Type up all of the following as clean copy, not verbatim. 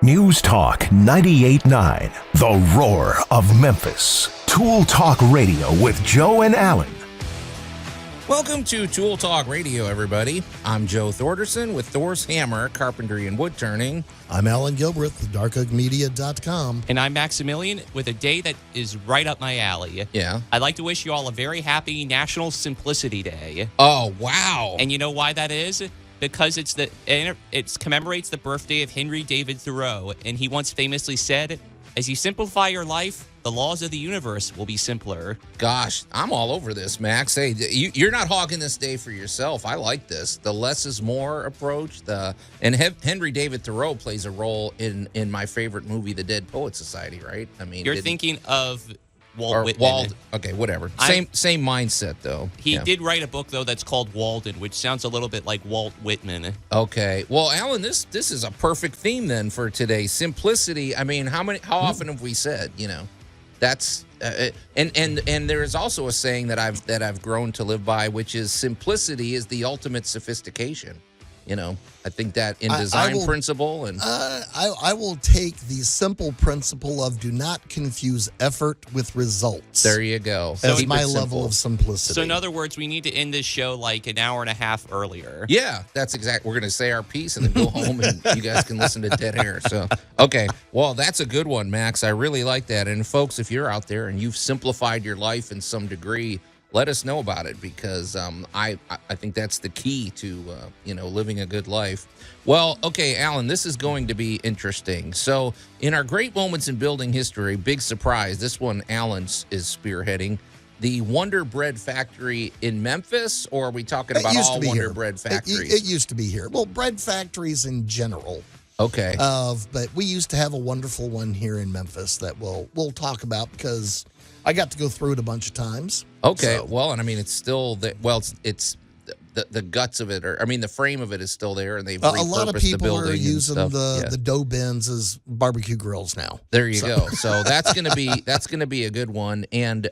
News Talk 98.9, The Roar of Memphis. Tool Talk Radio with Joe and Allan. Welcome to Tool Talk Radio, everybody. I'm Joe Thorderson with Thor's Hammer, Carpentry and Wood Turning. I'm Allan Gilbreth with darkoakmedia.com. And I'm Maximilian with a day that is right up my alley. Yeah. I'd like to wish you all a very happy National Simplicity Day. Oh, wow. And you know why that is? Because it commemorates the birthday of Henry David Thoreau, and he once famously said, "As you simplify your life, the laws of the universe will be simpler." Gosh, I'm all over this, Max. Hey, you're not hogging this day for yourself. I like this. The less is more approach. Henry David Thoreau plays a role in my favorite movie, The Dead Poets Society, right? I mean, you're thinking of Walt Whitman. Okay, whatever. Same mindset, though. He did write a book, though, that's called Walden, which sounds a little bit like Walt Whitman. Okay. Well, Allan, this is a perfect theme then for today. Simplicity. I mean, how often have we said, that's and there is also a saying that I've grown to live by, which is simplicity is the ultimate sophistication. I think that in design principle and I will take the simple principle of do not confuse effort with results. There you go. That's my level of simplicity. So in other words, we need to end this show like an hour and a half earlier. Yeah, that's exact. We're going to say our piece and then go home and you guys can listen to Dead Air. So, okay. Well, that's a good one, Max. I really like that. And folks, if you're out there and you've simplified your life in some degree, let us know about it because I think that's the key to living a good life. Well, okay, Allan, this is going to be interesting. So in our great moments in building history, big surprise, this one Allan is spearheading, the Wonder Bread Factory in Memphis, or are we talking about all Wonder Bread factories? It used to be here. Well, bread factories in general. Okay. But we used to have a wonderful one here in Memphis that we'll talk about because I got to go through it a bunch of times. Okay, so. Well, and I mean, it's still it's the guts of it, the frame of it is still there, and they've repurposed a lot of people the building are using the dough bins as barbecue grills now. There you go. So that's gonna be a good one, and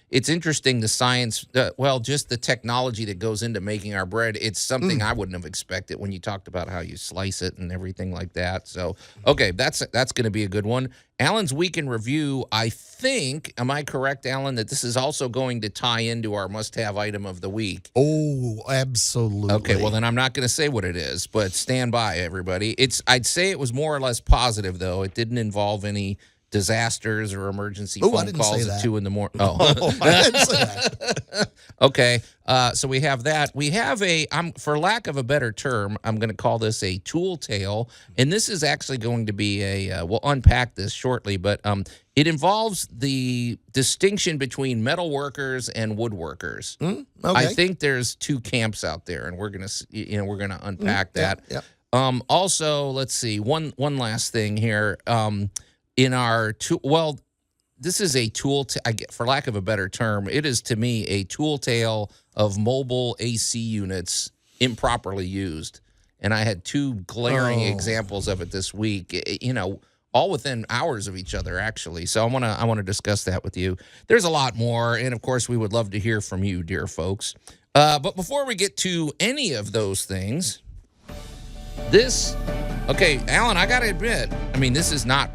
it's interesting the science. Just the technology that goes into making our bread. It's something I wouldn't have expected when you talked about how you slice it and everything like that. So okay, that's gonna be a good one. Allan's Week in Review, I think, am I correct, Allan, that this is also going to tie into our must-have item of the week? Oh, absolutely. Okay, well, then I'm not going to say what it is, but stand by, everybody. I'd say it was more or less positive, though. It didn't involve any disasters or emergency phone calls at 2 in the morning. Oh, I didn't say that. Okay, so we have that. We have for lack of a better term, I'm going to call this a tool tale, and this is actually going to be we'll unpack this shortly, but it involves the distinction between metal workers and woodworkers. Okay. I think there's two camps out there, and we're gonna unpack that. Yep. Also, let's see one last thing here. In our this is a tool. For lack of a better term, it is to me a tool tale of mobile AC units improperly used, and I had two glaring examples of it this week. All within hours of each other, actually. So I want to discuss that with you. There's a lot more, and of course, we would love to hear from you, dear folks. But before we get to any of those things, Allan, I got to admit, this is not.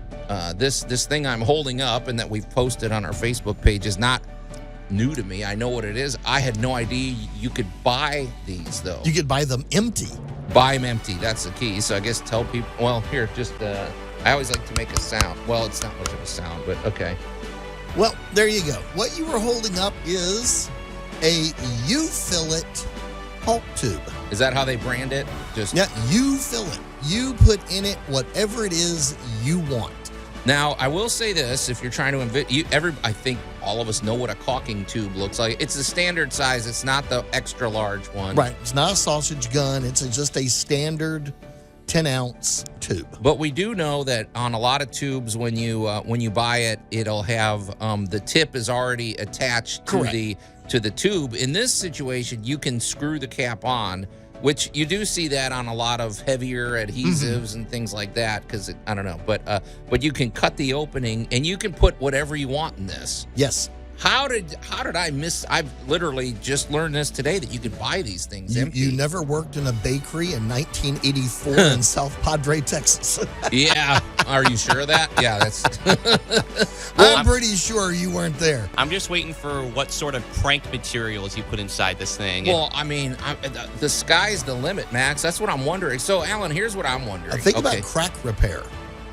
This thing I'm holding up and that we've posted on our Facebook page is not new to me. I know what it is. I had no idea you could buy these, though. You could buy them empty. Buy them empty. That's the key. So I guess tell people. Well, here, I always like to make a sound. Well, it's not much of a sound, but okay. Well, there you go. What you were holding up is a U-fillet Caulk tube. Is that how they brand it? Yeah, U-fillet. You put in it whatever it is you want. Now, I will say this: if you're trying to I think all of us know what a caulking tube looks like. It's the standard size. It's not the extra large one. Right. It's not a sausage gun. It's just a standard 10-ounce tube. But we do know that on a lot of tubes, when you buy it, it'll have the tip is already attached to the tube. In this situation, you can screw the cap on, which you do see that on a lot of heavier adhesives and things like that, because I don't know, but you can cut the opening and you can put whatever you want in this. Yes. How did I miss? I've literally just learned this today that you could buy these things empty. You never worked in a bakery in 1984 in South Padre, Texas. Yeah. Are you sure of that? Yeah, that's. I'm pretty sure you weren't there. I'm just waiting for what sort of prank materials you put inside this thing. Well, I mean, the sky's the limit, Max. That's what I'm wondering. So, Alan, here's what I'm wondering. Think about crack repair.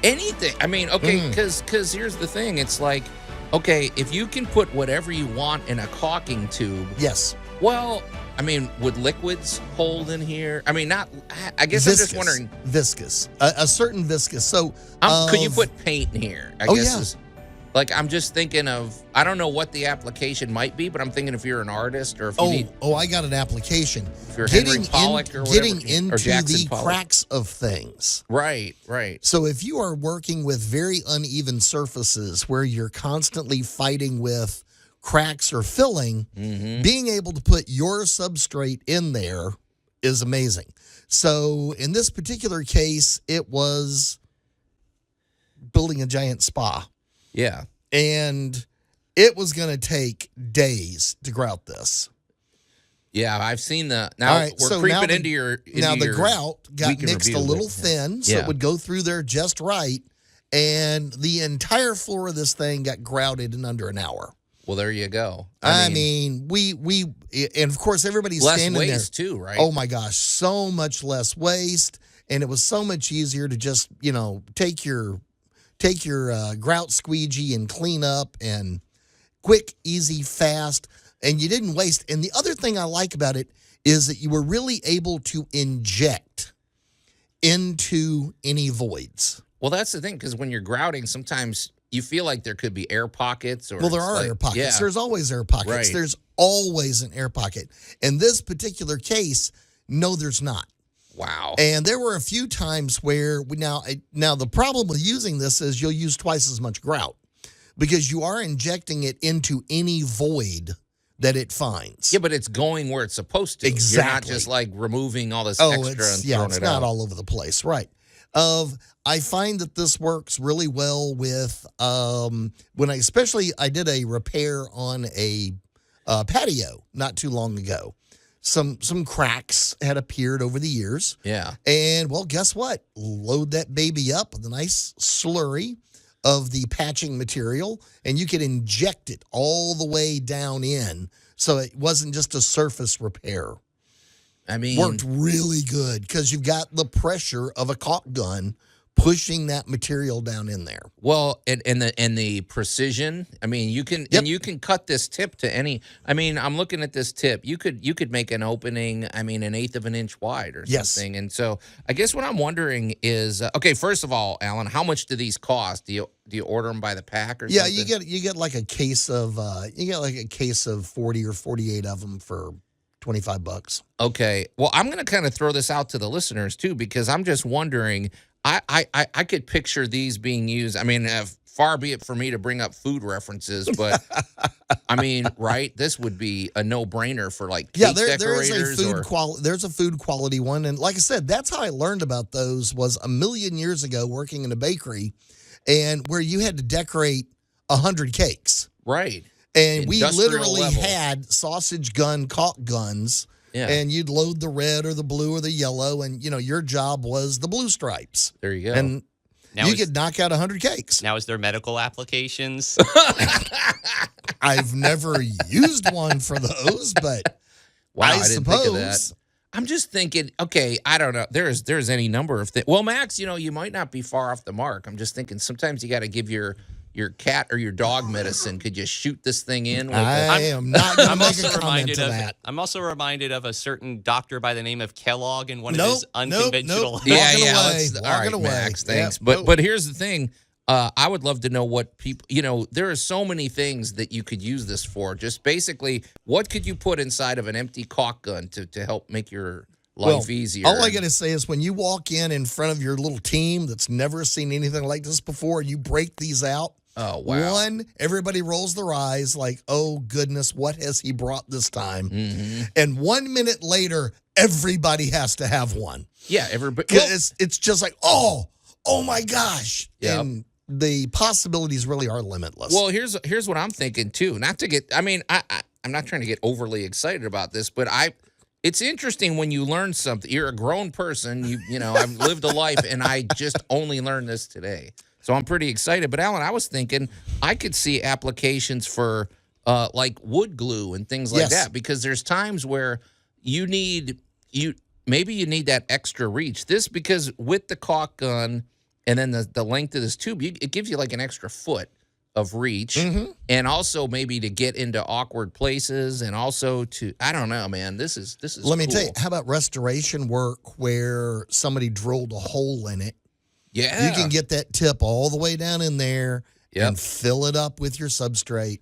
Anything. I mean, okay, because here's the thing. It's like, okay, if you can put whatever you want in a caulking tube. Yes. Well, I mean, would liquids hold in here? I mean, not. I guess Viscous. I'm just wondering. Viscous. A certain viscous. So, could you put paint in here? I guess. Yeah. Like, I'm just thinking of, I don't know what the application might be, but I'm thinking if you're an artist or if you need. I got an application. If you're Henry Pollock or whatever. Getting into the cracks of things. Right. So if you are working with very uneven surfaces where you're constantly fighting with cracks or filling, being able to put your substrate in there is amazing. So in this particular case, it was building a giant spa. Yeah. And it was going to take days to grout this. Yeah, I've seen the. Now, all right, we're so creeping now into your. Now, the grout got mixed a little thin, so it would go through there just right. And the entire floor of this thing got grouted in under an hour. Well, there you go. I mean, we and of course, everybody's less standing there. waste too, right? Oh, my gosh, so much less waste. And it was so much easier to just, take your grout squeegee and clean up, and quick, easy, fast, and you didn't waste. And the other thing I like about it is that you were really able to inject into any voids. Well, that's the thing, because when you're grouting, sometimes you feel like there could be air pockets. Or well, there are air pockets. Yeah. There's always air pockets. Right. There's always an air pocket. In this particular case, no, there's not. Wow. And there were a few times where now the problem with using this is you'll use twice as much grout because you are injecting it into any void that it finds. Yeah, but it's going where it's supposed to. Exactly. You're not just like removing all this extra and throwing it's it not out. all over the place, right? I find that this works really well with when I did a repair on a patio not too long ago. Some cracks had appeared over the years. Yeah. And, well, guess what? Load that baby up with a nice slurry of the patching material, and you could inject it all the way down in, so it wasn't just a surface repair. I mean, Worked really good because you've got the pressure of a caulk gun pushing that material down in there. well, and the precision. I mean, you can and you can cut this tip to any. I mean, I'm looking at this tip. You could make an opening. I mean, 1/8 of an inch wide or something. And so, I guess what I'm wondering is, okay, first of all, Alan, how much do these cost? Do you order them by the pack or something? Yeah, you get like a case of 40 or 48 of them for $25. Okay. Well, I'm going to kind of throw this out to the listeners too, because I'm just wondering. I could picture these being used. I mean, far be it for me to bring up food references, but I mean, right? This would be a no-brainer for like cake decorators. There's a food quality one, and like I said, that's how I learned about those. Was a million years ago working in a bakery, and where you had to decorate 100 cakes, right? And we Industrial literally level. had sausage gun caulk guns. Yeah. And you'd load the red or the blue or the yellow, and your job was the blue stripes. There you go. And you could knock out 100 cakes. Now, is there medical applications? I've never used one for those, but wow, I didn't suppose. think of that. I'm just thinking, okay, I don't know. There's any number of things. Well, Max, you might not be far off the mark. I'm just thinking sometimes you got to give your cat or your dog medicine. Could you shoot this thing in? With am not going to make a comment to that. I'm also reminded of a certain doctor by the name of Kellogg and one of his unconventional. Nope. Yeah, Walking yeah. away, All right, walking away. Max, thanks. Yep, But here's the thing. I would love to know what people, there are so many things that you could use this for. Just basically, what could you put inside of an empty caulk gun to help make your life easier? All I got to say is when you walk in front of your little team that's never seen anything like this before, you break these out. Oh, wow. One, everybody rolls their eyes like, oh, goodness, what has he brought this time? Mm-hmm. And 1 minute later, everybody has to have one. Yeah, everybody. It's just like, oh my gosh. Yep. And the possibilities really are limitless. Well, here's what I'm thinking too. Not to get, I mean, I'm not trying to get overly excited about this, but it's interesting when you learn something. You're a grown person. You know, I've lived a life, and I just only learned this today. So I'm pretty excited. But Alan, I was thinking I could see applications for like wood glue and things like that, because there's times where maybe you need that extra reach. Because with the caulk gun and then the length of this tube, it gives you like an extra foot of reach, and also maybe to get into awkward places, and also I don't know, man. This is. Let me cool. tell you, how about restoration work where somebody drilled a hole in it? Yeah, you can get that tip all the way down in there and fill it up with your substrate,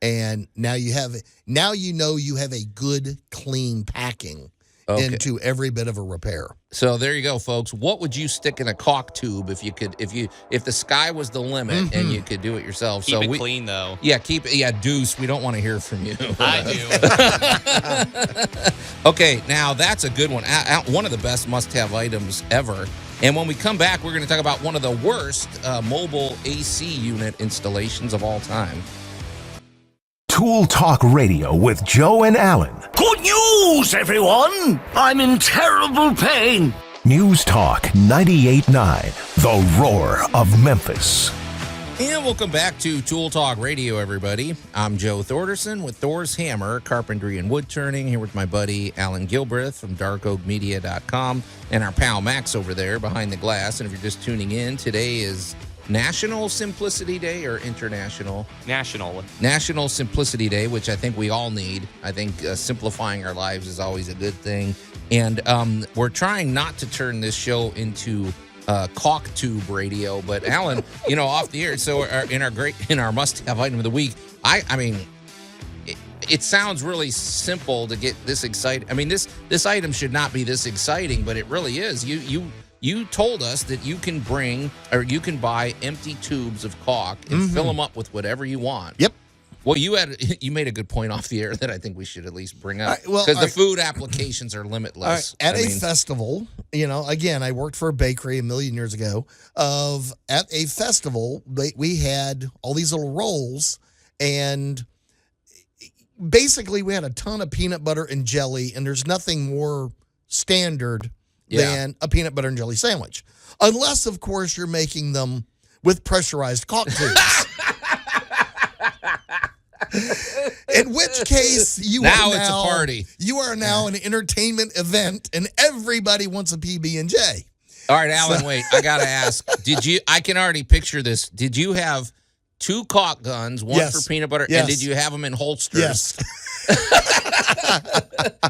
and now you have it. Now you know you have a good, clean packing into every bit of a repair. So there you go, folks. What would you stick in a caulk tube if the sky was the limit and you could do it yourself? Keep it clean, though. Yeah, keep it. Yeah, Deuce, we don't want to hear from you. I do. Okay, now that's a good one. One of the best must-have items ever. And when we come back, we're going to talk about one of the worst mobile AC unit installations of all time. Tool Talk Radio with Joe and Allan. Good news, everyone! I'm in terrible pain. News Talk 98.9, the roar of Memphis. And welcome back to Tool Talk Radio, everybody. I'm Joe Thorderson with Thor's Hammer, Carpentry and Wood Turning, here with my buddy Allan Gilbreth from darkoakmedia.com, and our pal Max over there behind the glass. And if you're just tuning in, today is National Simplicity Day or International? National Simplicity Day, which I think we all need. I think simplifying our lives is always a good thing. And we're trying not to turn this show into caulk tube radio, but Allan, off the air. So in our must-have item of the week, I mean, it sounds really simple to get this excited. I mean, this item should not be this exciting, but it really is. You told us that you can buy empty tubes of caulk and fill them up with whatever you want. Yep. Well, you made a good point off the air that I think we should at least bring up, because the food applications are limitless. At a festival, again, I worked for a bakery a million years ago. At a festival, we had all these little rolls, and basically we had a ton of peanut butter and jelly, and there's nothing more standard than a peanut butter and jelly sandwich, unless, of course, you're making them with pressurized caulk tubes. In which case, it's a party. You are now an entertainment event, and everybody wants a PB&J. All right, Allan, wait. I got to ask. I can already picture this. Did you have two caulk guns, one for peanut butter, and did you have them in holsters? Yes.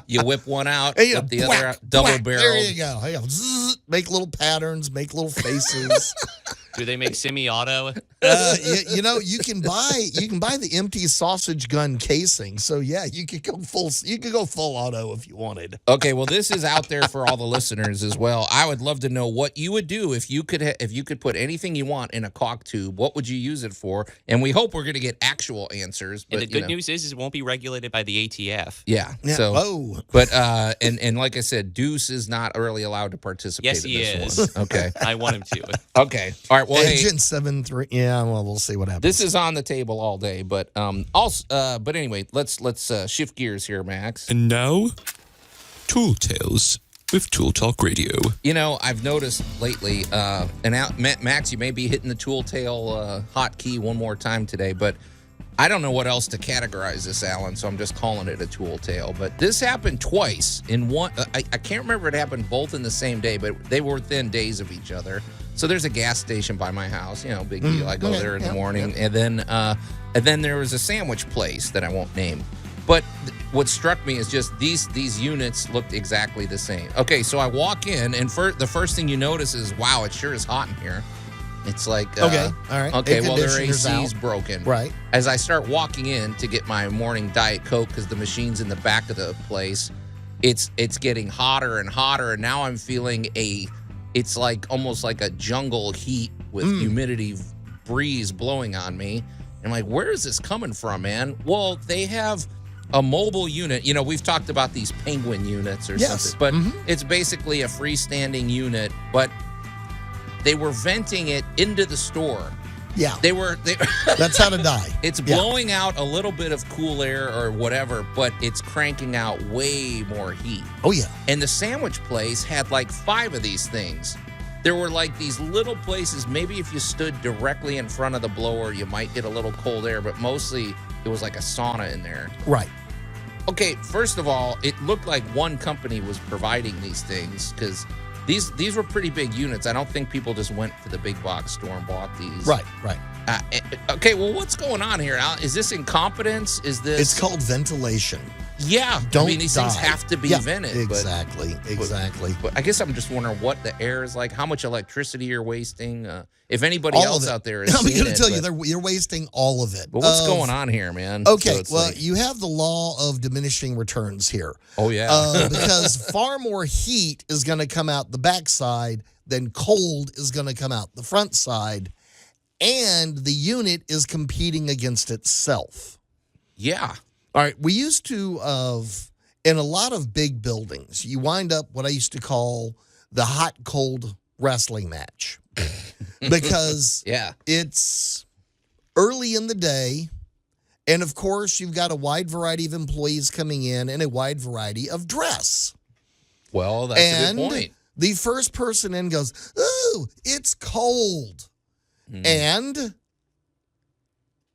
You whip one out, whip the other out, double barrel. There you go. Zzz, make little patterns, make little faces. Do they make semi-auto? You can buy the empty sausage gun casing. So you could go full auto if you wanted. Okay, well, this is out there for all the listeners as well. I would love to know what you would do if you could put anything you want in a caulk tube. What would you use it for? And we hope we're going to get actual answers. But, and the good news is it won't be regulated by the ATF. Yeah. So, but and like I said, Deuce is not really allowed to participate. Yes, in this he is. one. Okay. I want him to. Okay. All right. Well, Engine 7.3. Yeah. Well, we'll see what happens. This is on the table all day, but but anyway, let's shift gears here, Max. And now, Tool Tales with Tool Talk Radio. I've noticed lately, Max, you may be hitting the Tool Tale hotkey one more time today, but I don't know what else to categorize this, Allan, so I'm just calling it a Tool Tale. But this happened twice in one. I can't remember it happened both in the same day, but they were within days of each other. So there's a gas station by my house, big deal. I go there in the morning, and then there was a sandwich place that I won't name. But what struck me is just these units looked exactly the same. Okay, so I walk in, and the first thing you notice is, wow, it sure is hot in here. It's like, okay, all right. Okay, well, their AC's broken. Right. As I start walking in to get my morning Diet Coke, because the machine's in the back of the place, it's getting hotter and hotter, and now I'm feeling it's like almost like a jungle heat with humidity breeze blowing on me. I'm like, where is this coming from, man? Well, they have a mobile unit. We've talked about these penguin units or something, but it's basically a freestanding unit, but they were venting it into the store. Yeah. They That's how to die. It's Yeah. blowing out a little bit of cool air or whatever, but it's cranking out way more heat. Oh, yeah. And the sandwich place had like 5 of these things. There were like these little places. Maybe if you stood directly in front of the blower, you might get a little cold air, but mostly it was like a sauna in there. Right. Okay, first of all, it looked like one company was providing these things because these were pretty big units. I don't think people just went to the big box store and bought these. Right. Okay, well, what's going on here? Is this incompetence? Is this... It's called ventilation. Yeah. Don't these die. things have to be Yeah, vented. Exactly. But I guess I'm just wondering what the air is like, how much electricity you're wasting. If anybody All else of it. out there is I'm seeing going to tell but- you, you're wasting all of it. But what's going on here, man? Okay, So it's well, like- you have the law of diminishing returns here. Oh, yeah. Because far more heat is going to come out the backside than cold is going to come out the front side, and the unit is competing against itself. Yeah. All right, we used to, in a lot of big buildings, you wind up what I used to call the hot-cold wrestling match. Because Yeah. it's early in the day, and of course, you've got a wide variety of employees coming in and a wide variety of dress. Well, that's a good point. The first person in goes, "Ooh, it's cold." And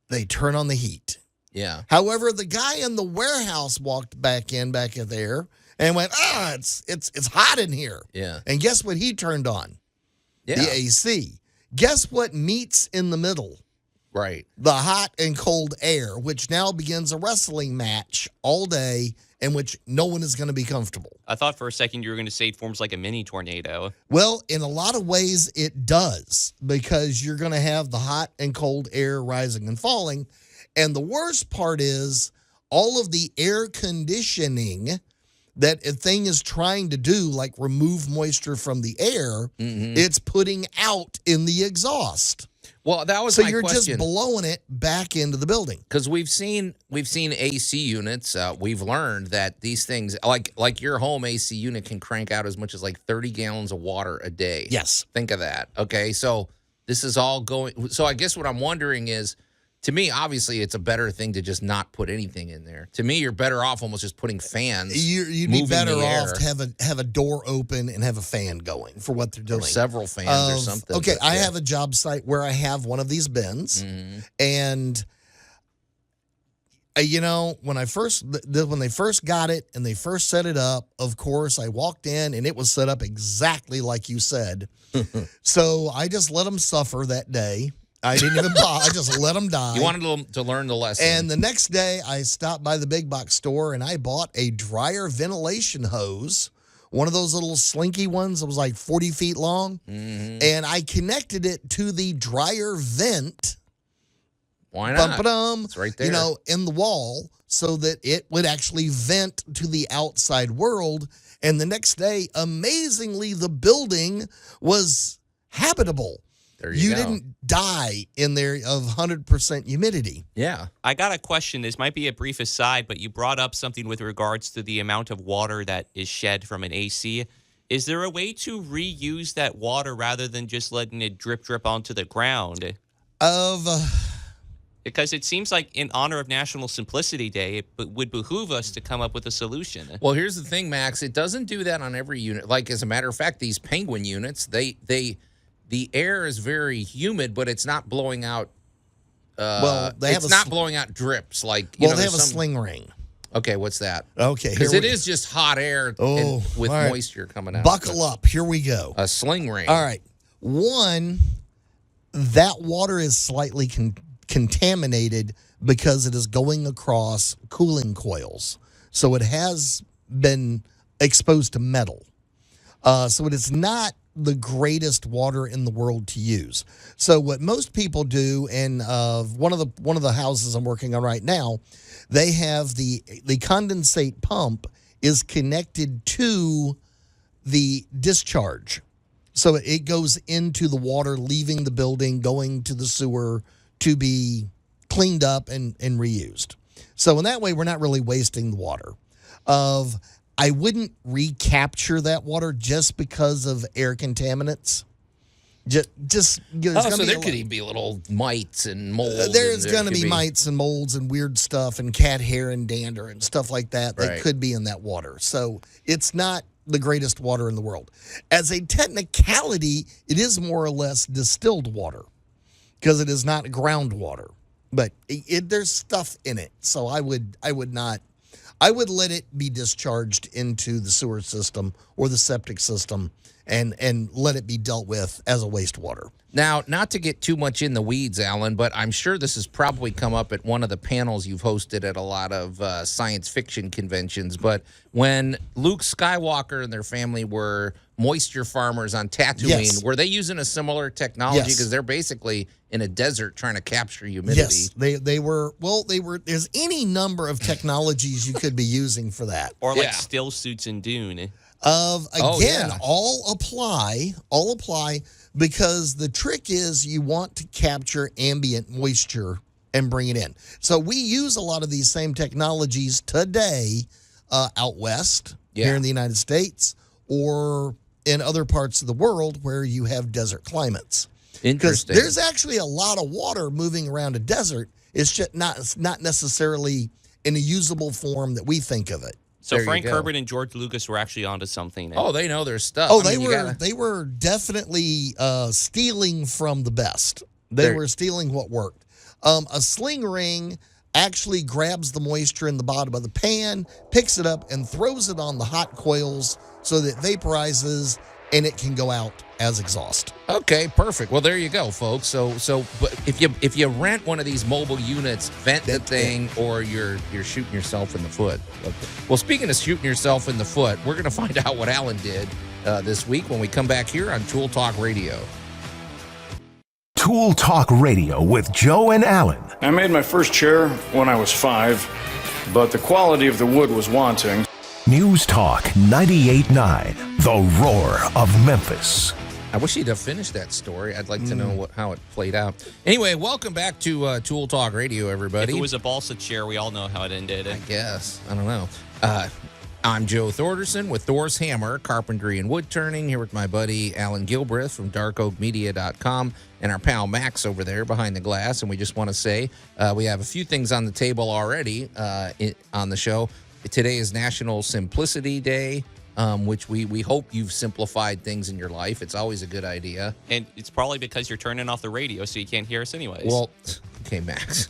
they turn on the heat. Yeah. However, the guy in the warehouse walked back in there and went, it's hot in here. Yeah. And guess what he turned on? Yeah. The AC. Guess what meets in the middle? Right. The hot and cold air, which now begins a wrestling match all day in which no one is going to be comfortable. I thought for a second you were going to say it forms like a mini tornado. Well, in a lot of ways, it does, because you're going to have the hot and cold air rising and falling. And the worst part is all of the air conditioning that a thing is trying to do, like remove moisture from the air, it's putting out in the exhaust. Well, that was So my you're question. just blowing it back into the building. Because we've seen AC units. We've learned that these things, like your home AC unit, can crank out as much as like 30 gallons of water a day. Yes. Think of that. Okay, so this is all going. So I guess what I'm wondering is, to me, obviously, it's a better thing to just not put anything in there. To me, you're better off almost just putting fans. You'd be moving better the air. off to have a door open and have a fan going for what they're doing. Or several fans or something. Okay, but, I yeah. have a job site where I have one of these bins, and when they first got it and they first set it up, of course, I walked in and it was set up exactly like you said. So I just let them suffer that day. I didn't even bother. I just let them die. You wanted them to learn the lesson. And the next day, I stopped by the big box store and I bought a dryer ventilation hose, one of those little slinky ones that was like 40 feet long. And I connected it to the dryer vent. Why not? Bum-ba-dum, It's right there. In the wall, so that it would actually vent to the outside world. And the next day, amazingly, the building was habitable. There you go. didn't die in there of 100% humidity. Yeah. I got a question. This might be a brief aside, but you brought up something with regards to the amount of water that is shed from an AC. Is there a way to reuse that water rather than just letting it drip onto the ground? Because it seems like in honor of National Simplicity Day, it would behoove us to come up with a solution. Well, here's the thing, Max. It doesn't do that on every unit. Like, as a matter of fact, these Penguin units, the air is very humid, but it's not blowing out. It's not blowing out drips like. They have a sling ring. Okay, what's that? Okay, because it is just hot air with all right. moisture coming out. Buckle up. Here we go. A sling ring. All right. One, that water is slightly contaminated because it is going across cooling coils. So it has been exposed to metal. So it is not the greatest water in the world to use. So what most people do, and one of the houses I'm working on right now, they have the condensate pump is connected to the discharge. So it goes into the water, leaving the building, going to the sewer to be cleaned up and reused. So in that way, we're not really wasting the water. I wouldn't recapture that water just because of air contaminants, Just So there could even be little mites and molds. There's going to be mites and molds and weird stuff and cat hair and dander and stuff like that that could be in that water. So it's not the greatest water in the world. As a technicality, it is more or less distilled water because it is not groundwater. But there's stuff in it. So I would let it be discharged into the sewer system or the septic system and let it be dealt with as a wastewater. Now, not to get too much in the weeds, Allan, but I'm sure this has probably come up at one of the panels you've hosted at a lot of science fiction conventions. But when Luke Skywalker and their family were moisture farmers on Tatooine, were they using a similar technology? Because they're basically in a desert trying to capture humidity. Yes, they were. Well, they were. There's any number of technologies you could be using for that. Or like still suits in Dune. All apply because the trick is you want to capture ambient moisture and bring it in. So we use a lot of these same technologies today out west here in the United States or in other parts of the world where you have desert climates. Interesting. Because there's actually a lot of water moving around a desert. It's just not necessarily in a usable form that we think of it. So Frank Herbert and George Lucas were actually onto something. Oh, they know their stuff. Oh, they were definitely stealing from the best. They were stealing what worked. A sling ring actually grabs the moisture in the bottom of the pan, picks it up, and throws it on the hot coils so that it vaporizes and it can go out as exhaust. Okay, perfect. Well, there you go, folks. So, but if you rent one of these mobile units, vent the thing, or you're shooting yourself in the foot. Well, speaking of shooting yourself in the foot, we're going to find out what Allan did this week when we come back here on Tool Talk Radio. Tool Talk Radio with Joe and Allan. I made my first chair when I was 5, but the quality of the wood was wanting. News Talk 98.9, the roar of Memphis. I wish he'd have finished that story. I'd like to know how it played out. Anyway, welcome back to Tool Talk Radio, everybody. If it was a balsa chair, we all know how it ended. I guess. I don't know. I'm Joe Thorderson with Thor's Hammer, Carpentry and Wood Turning, here with my buddy Allan Gilbreth from darkoakmedia.com and our pal Max over there behind the glass. And we just want to say we have a few things on the table already on the show. Today is National Simplicity Day, which we hope you've simplified things in your life. It's always a good idea. And it's probably because you're turning off the radio so you can't hear us anyways. Well, okay, Max.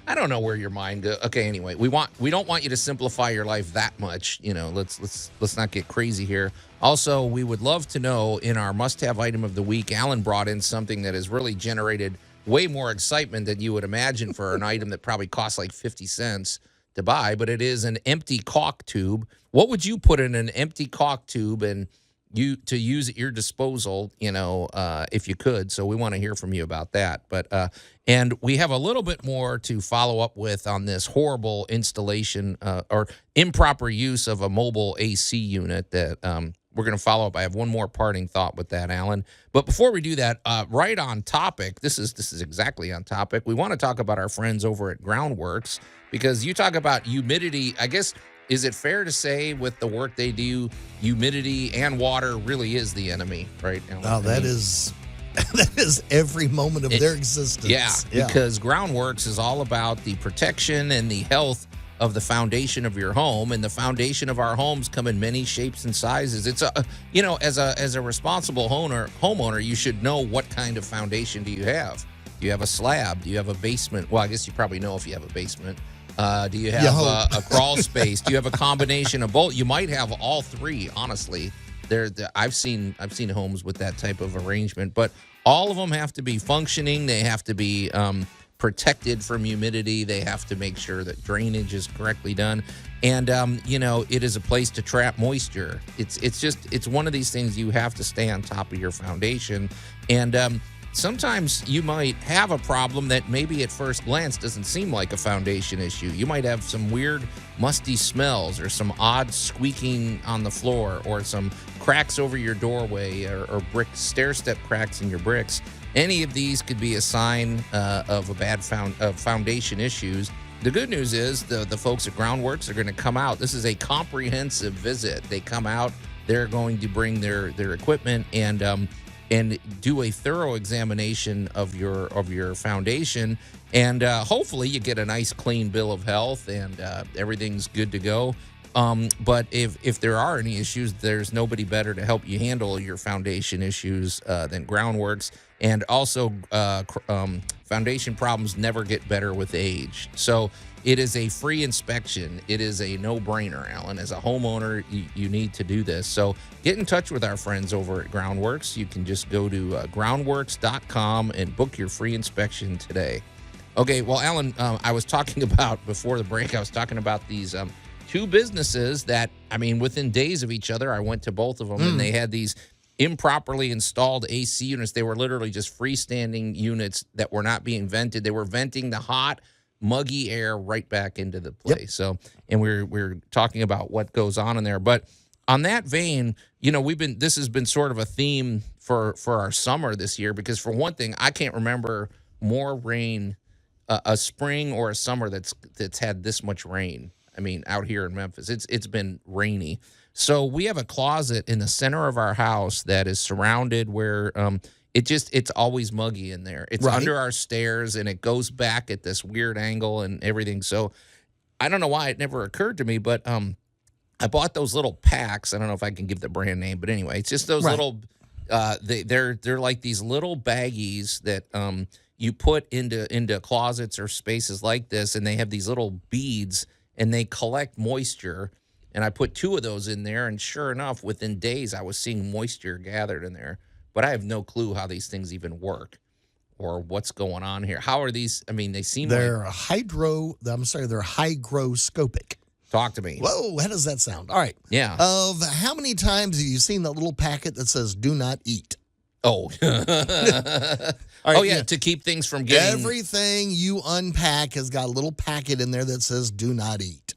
I don't know where your mind goes. Okay, anyway, we don't want you to simplify your life that much. You know, let's not get crazy here. Also, we would love to know in our must-have item of the week, Allan brought in something that has really generated way more excitement than you would imagine for an item that probably costs like 50 cents to buy, but it is an empty caulk tube. What would you put in an empty caulk tube and to use at your disposal, if you could? So we want to hear from you about that. But and we have a little bit more to follow up with on this horrible installation or improper use of a mobile AC unit that we're going to follow up. I have one more parting thought with that, Allan. But before we do that, right on topic, this is exactly on topic. We want to talk about our friends over at Groundworks, because you talk about humidity. I guess, is it fair to say with the work they do, humidity and water really is the enemy, right? Oh, that is every moment of their existence. Yeah, because Groundworks is all about the protection and the health of the foundation of your home, and the foundation of our homes come in many shapes and sizes. It's as a responsible homeowner, you should know what kind of foundation do you have. Do you have a slab? Do you have a basement? Well, I guess you probably know if you have a basement. Do you have a crawl space? Do you have a combination of both? You might have all three, honestly. I've seen homes with that type of arrangement, but all of them have to be functioning. They have to be protected from humidity. They have to make sure that drainage is correctly done. And, it is a place to trap moisture. It's one of these things you have to stay on top of your foundation. And sometimes you might have a problem that maybe at first glance doesn't seem like a foundation issue. You might have some weird musty smells or some odd squeaking on the floor or some cracks over your doorway or brick stair-step cracks in your bricks. Any of these could be a sign of a bad foundation issues. The good news is the folks at Groundworks are going to come out. This is a comprehensive visit. They come out. They're going to bring their equipment, and and do a thorough examination of your foundation, and hopefully you get a nice clean bill of health and everything's good to go. But if there are any issues, there's nobody better to help you handle your foundation issues than Groundworks. And also, foundation problems never get better with age. So it is a free inspection. It is a no-brainer, Alan. As a homeowner, you need to do this. So get in touch with our friends over at Groundworks. You can just go to groundworks.com and book your free inspection today. Okay, well, Alan, I was talking about, before the break, I was talking about these two businesses that, I mean, within days of each other, I went to both of them, and they had these improperly installed AC units. They were literally just freestanding units that were not being vented. They were venting the hot, muggy air right back into the place. Yep. So, and we're talking about what goes on in there. But on that vein, you know, this has been sort of a theme for our summer this year, because for one thing, I can't remember more rain, a spring or a summer that's had this much rain. I mean, out here in Memphis, it's been rainy. So we have a closet in the center of our house that is surrounded where it's always muggy in there. It's under our stairs, and it goes back at this weird angle and everything. So I don't know why it never occurred to me, but I bought those little packs. I don't know if I can give the brand name, but anyway, it's just those little. They're like these little baggies that you put into closets or spaces like this, and they have these little beads, and they collect moisture. And I put 2 of those in there, and sure enough, within days, I was seeing moisture gathered in there. But I have no clue how these things even work or what's going on here. How are these? I mean, they seem They're like... they're hygroscopic. Talk to me. Whoa, how does that sound? All right. Yeah. Of how many times have you seen that little packet that says "Do not eat"? Oh. Right, oh, yeah, to keep things from getting... Everything you unpack has got a little packet in there that says "Do not eat."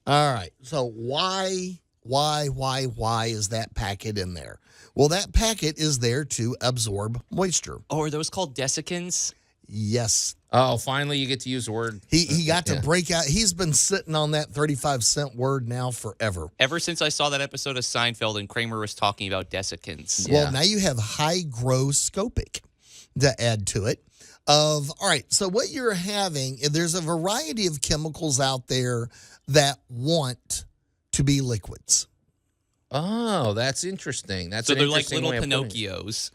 All right. So why is that packet in there? Well, that packet is there to absorb moisture. Oh, are those called desiccants? Yes. Oh, finally you get to use the word. He got to break out. He's been sitting on that 35-cent word now forever. Ever since I saw that episode of Seinfeld and Kramer was talking about desiccants. Well, now you have hygroscopic to add to it. All right, so what you're having, there's a variety of chemicals out there that want to be liquids. Oh, that's interesting. That's so an they're like interesting little way of putting it. Pinocchios.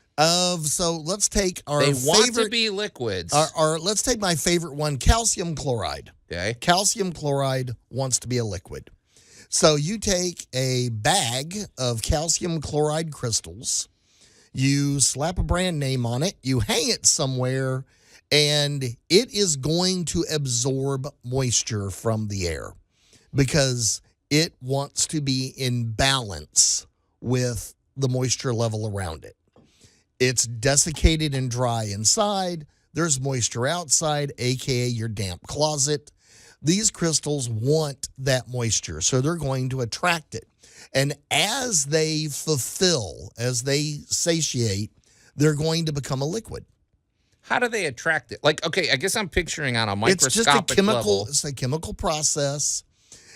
So let's take our They want favorite, to be liquids. let's take my favorite one, calcium chloride. Okay. Calcium chloride wants to be a liquid. So you take a bag of calcium chloride crystals, you slap a brand name on it, you hang it somewhere, and it is going to absorb moisture from the air because it wants to be in balance with the moisture level around it. It's desiccated and dry inside. There's moisture outside, aka your damp closet. These crystals want that moisture, so they're going to attract it. And as they fulfill, as they satiate, they're going to become a liquid. How do they attract it? Like, okay, I guess I'm picturing on a microscopic level. It's a chemical process.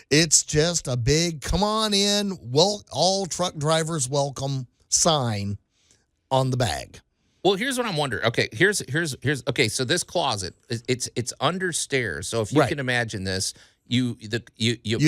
It's just a big, come on in, well, all truck drivers welcome sign on the bag. Well, here's what I'm wondering. Okay, here's okay, so this closet, it's under stairs. So if you can imagine this, you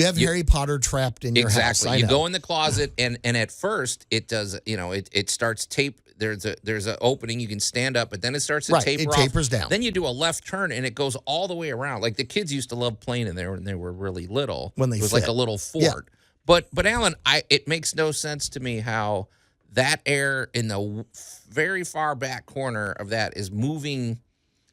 have Harry Potter trapped in your house. Exactly. You go in the closet, and at first it does, it starts tape. There's an opening, you can stand up, but then it starts to taper off. It tapers down. Then you do a left turn, and it goes all the way around. Like the kids used to love playing in there when they were really little. When it was like a little fort. Yeah. But Alan, it makes no sense to me how that air in the very far back corner of that is moving.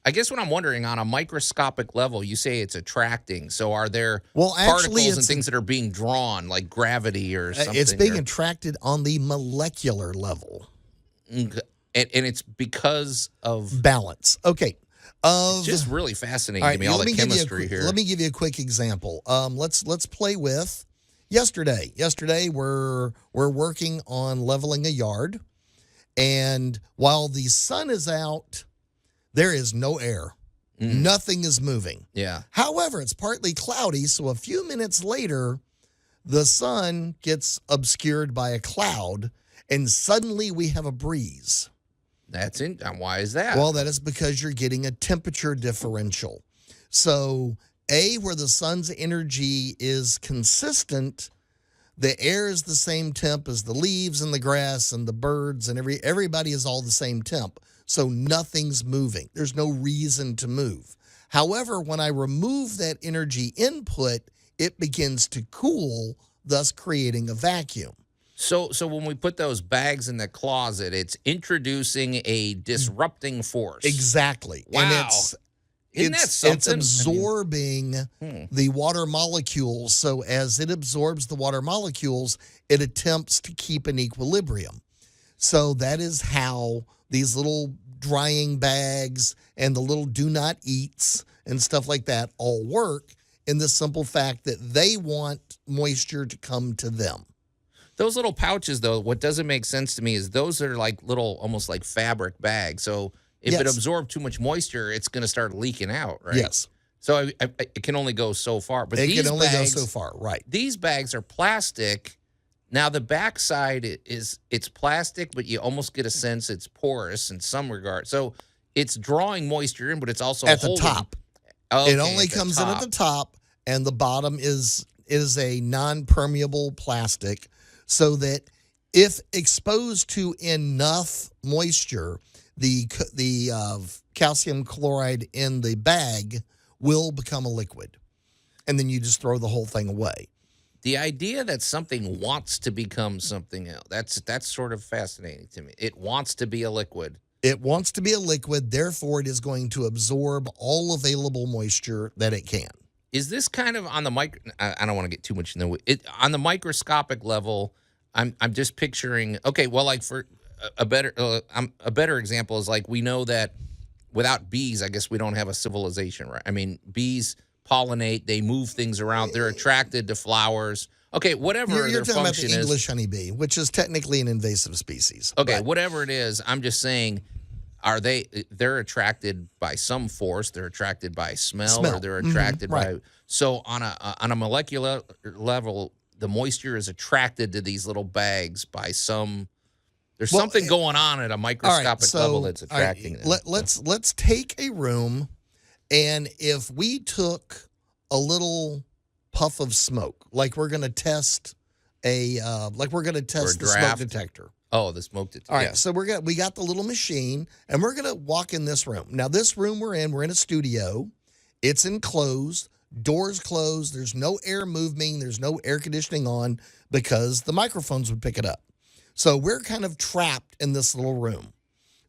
I guess what I'm wondering, on a microscopic level, you say it's attracting. So are there particles and things that are being drawn, like gravity or something? It's being attracted on the molecular level. And it's because of balance. Okay. It's just really fascinating to me, all the chemistry here. Let me give you a quick example. Let's play with yesterday. Yesterday, we're working on leveling a yard. And while the sun is out, there is no air. Nothing is moving. Yeah. However, it's partly cloudy, so a few minutes later, the sun gets obscured by a cloud, and suddenly we have a breeze. Why is that? Well, that is because you're getting a temperature differential. So, where the sun's energy is consistent, the air is the same temp as the leaves and the grass and the birds and everybody is all the same temp. So nothing's moving. There's no reason to move. However, when I remove that energy input, it begins to cool, thus creating a vacuum. So when we put those bags in the closet, it's introducing a disrupting force. Exactly. Wow. And Isn't that something? it's absorbing the water molecules. So as it absorbs the water molecules, it attempts to keep an equilibrium. So that is how these little drying bags and the little do not eats and stuff like that all work, in the simple fact that they want moisture to come to them. Those little pouches, though, what doesn't make sense to me is those are like little, almost like fabric bags. So if it absorbs too much moisture, it's going to start leaking out, right? Yes. So it can only go so far. But It these can only bags, go so far, right. These bags are plastic. Now, the backside it's plastic, but you almost get a sense it's porous in some regard. So it's drawing moisture in, but it's also At the holding. top. Okay, It only comes in at the top, and the bottom is a non-permeable plastic, so that if exposed to enough moisture, the calcium chloride in the bag will become a liquid, and then you just throw the whole thing away. The idea that something wants to become something else, that's sort of fascinating to me. It wants to be a liquid. It wants to be a liquid, therefore it is going to absorb all available moisture that it can. Is this kind of on the I don't want to get too much in on the microscopic level? I'm just picturing. Okay, well, like for a better example is like we know that without bees, I guess we don't have a civilization, right? I mean, bees pollinate, they move things around, they're attracted to flowers. Okay, whatever You're their talking about function the is. English honeybee, which is technically an invasive species. Okay, but whatever it is, I'm just saying, they're attracted by some force, they're attracted by smell. Or they're attracted by, so on a molecular level, the moisture is attracted to these little bags by there's something going on at a microscopic level that's attracting them. Let's take a room, and if we took a little puff of smoke, like we're going to test the smoke detector. Oh, the smoke detector. All right, so we got the little machine, and we're gonna walk in this room. Now, this room we're in a studio. It's enclosed, doors closed. There's no air moving. There's no air conditioning on because the microphones would pick it up. So we're kind of trapped in this little room.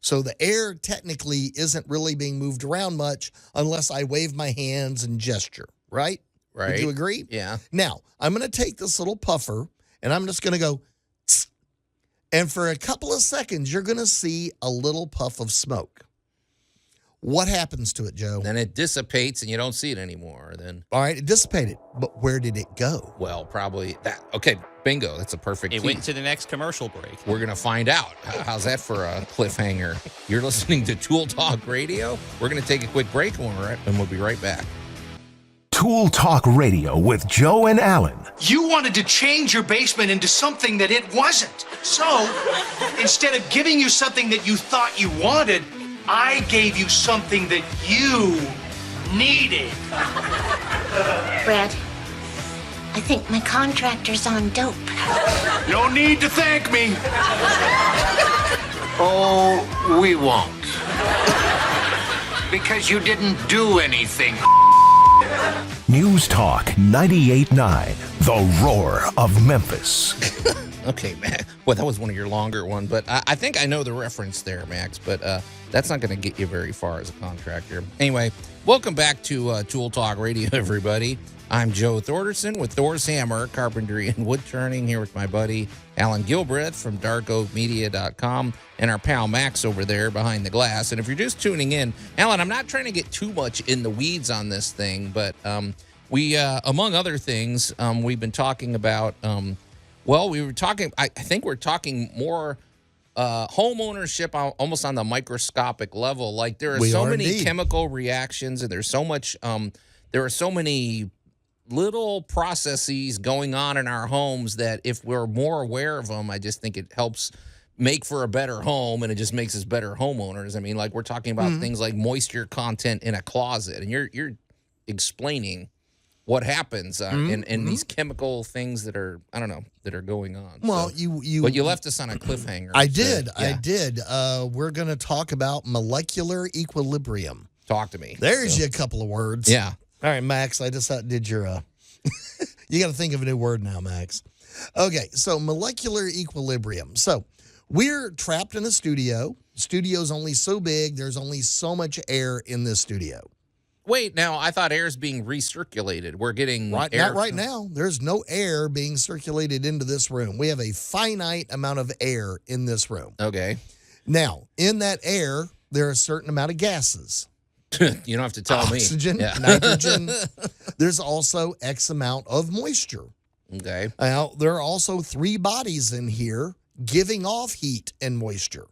So the air technically isn't really being moved around much unless I wave my hands and gesture, right? Right. Would you agree? Yeah. Now, I'm going to take this little puffer, and I'm just going to go, tss, and for a couple of seconds, you're going to see a little puff of smoke. What happens to it, Joe? Then it dissipates, and you don't see it anymore. Then, all right, it dissipated, but where did it go? Well, probably that. Okay, bingo. That's a perfect. It went to the next commercial break. We're gonna find out. How's that for a cliffhanger? You're listening to Tool Talk Radio. We're gonna take a quick break, and we'll be right back. Tool Talk Radio with Joe and Allan. You wanted to change your basement into something that it wasn't. So, instead of giving you something that you thought you wanted, I gave you something that you needed. Brad, I think my contractor's on dope. No need to thank me. Oh, we won't. Because you didn't do anything. News Talk 98.9, The Roar of Memphis. Okay, Max. Well, that was one of your longer ones, but I think I know the reference there, Max, but that's not going to get you very far as a contractor. Anyway, welcome back to Tool Talk Radio, everybody. I'm Joe Thorderson with Thor's Hammer, Carpentry and Wood Turning, here with my buddy Allan Gilbreth from darkoakmedia.com and our pal Max over there behind the glass. And if you're just tuning in, Allan, I'm not trying to get too much in the weeds on this thing, but we, among other things, we've been talking about, I think we're talking more home ownership almost on the microscopic level. Like there are so many chemical reactions and there's so much, there are so many little processes going on in our homes that if we're more aware of them, I just think it helps make for a better home, and it just makes us better homeowners. I mean, like we're talking about things like moisture content in a closet, and you're explaining what happens in these chemical things that are, I don't know, that are going on. Well, so, you but you left us on a cliffhanger. I did. We're going to talk about molecular equilibrium. Talk to me. There's you a couple of words. Yeah. All right, Max, I just did your you got to think of a new word now, Max. Okay, so molecular equilibrium. So we're trapped in a studio. Studio's only so big. There's only so much air in this studio. Wait, now I thought air is being recirculated. We're getting air. Not right now. There's no air being circulated into this room. We have a finite amount of air in this room. Okay. Now, in that air, there are a certain amount of gases. You don't have to tell Oxygen, me. Yeah. nitrogen. There's also X amount of moisture. Okay. Now, there are also 3 bodies in here giving off heat and moisture.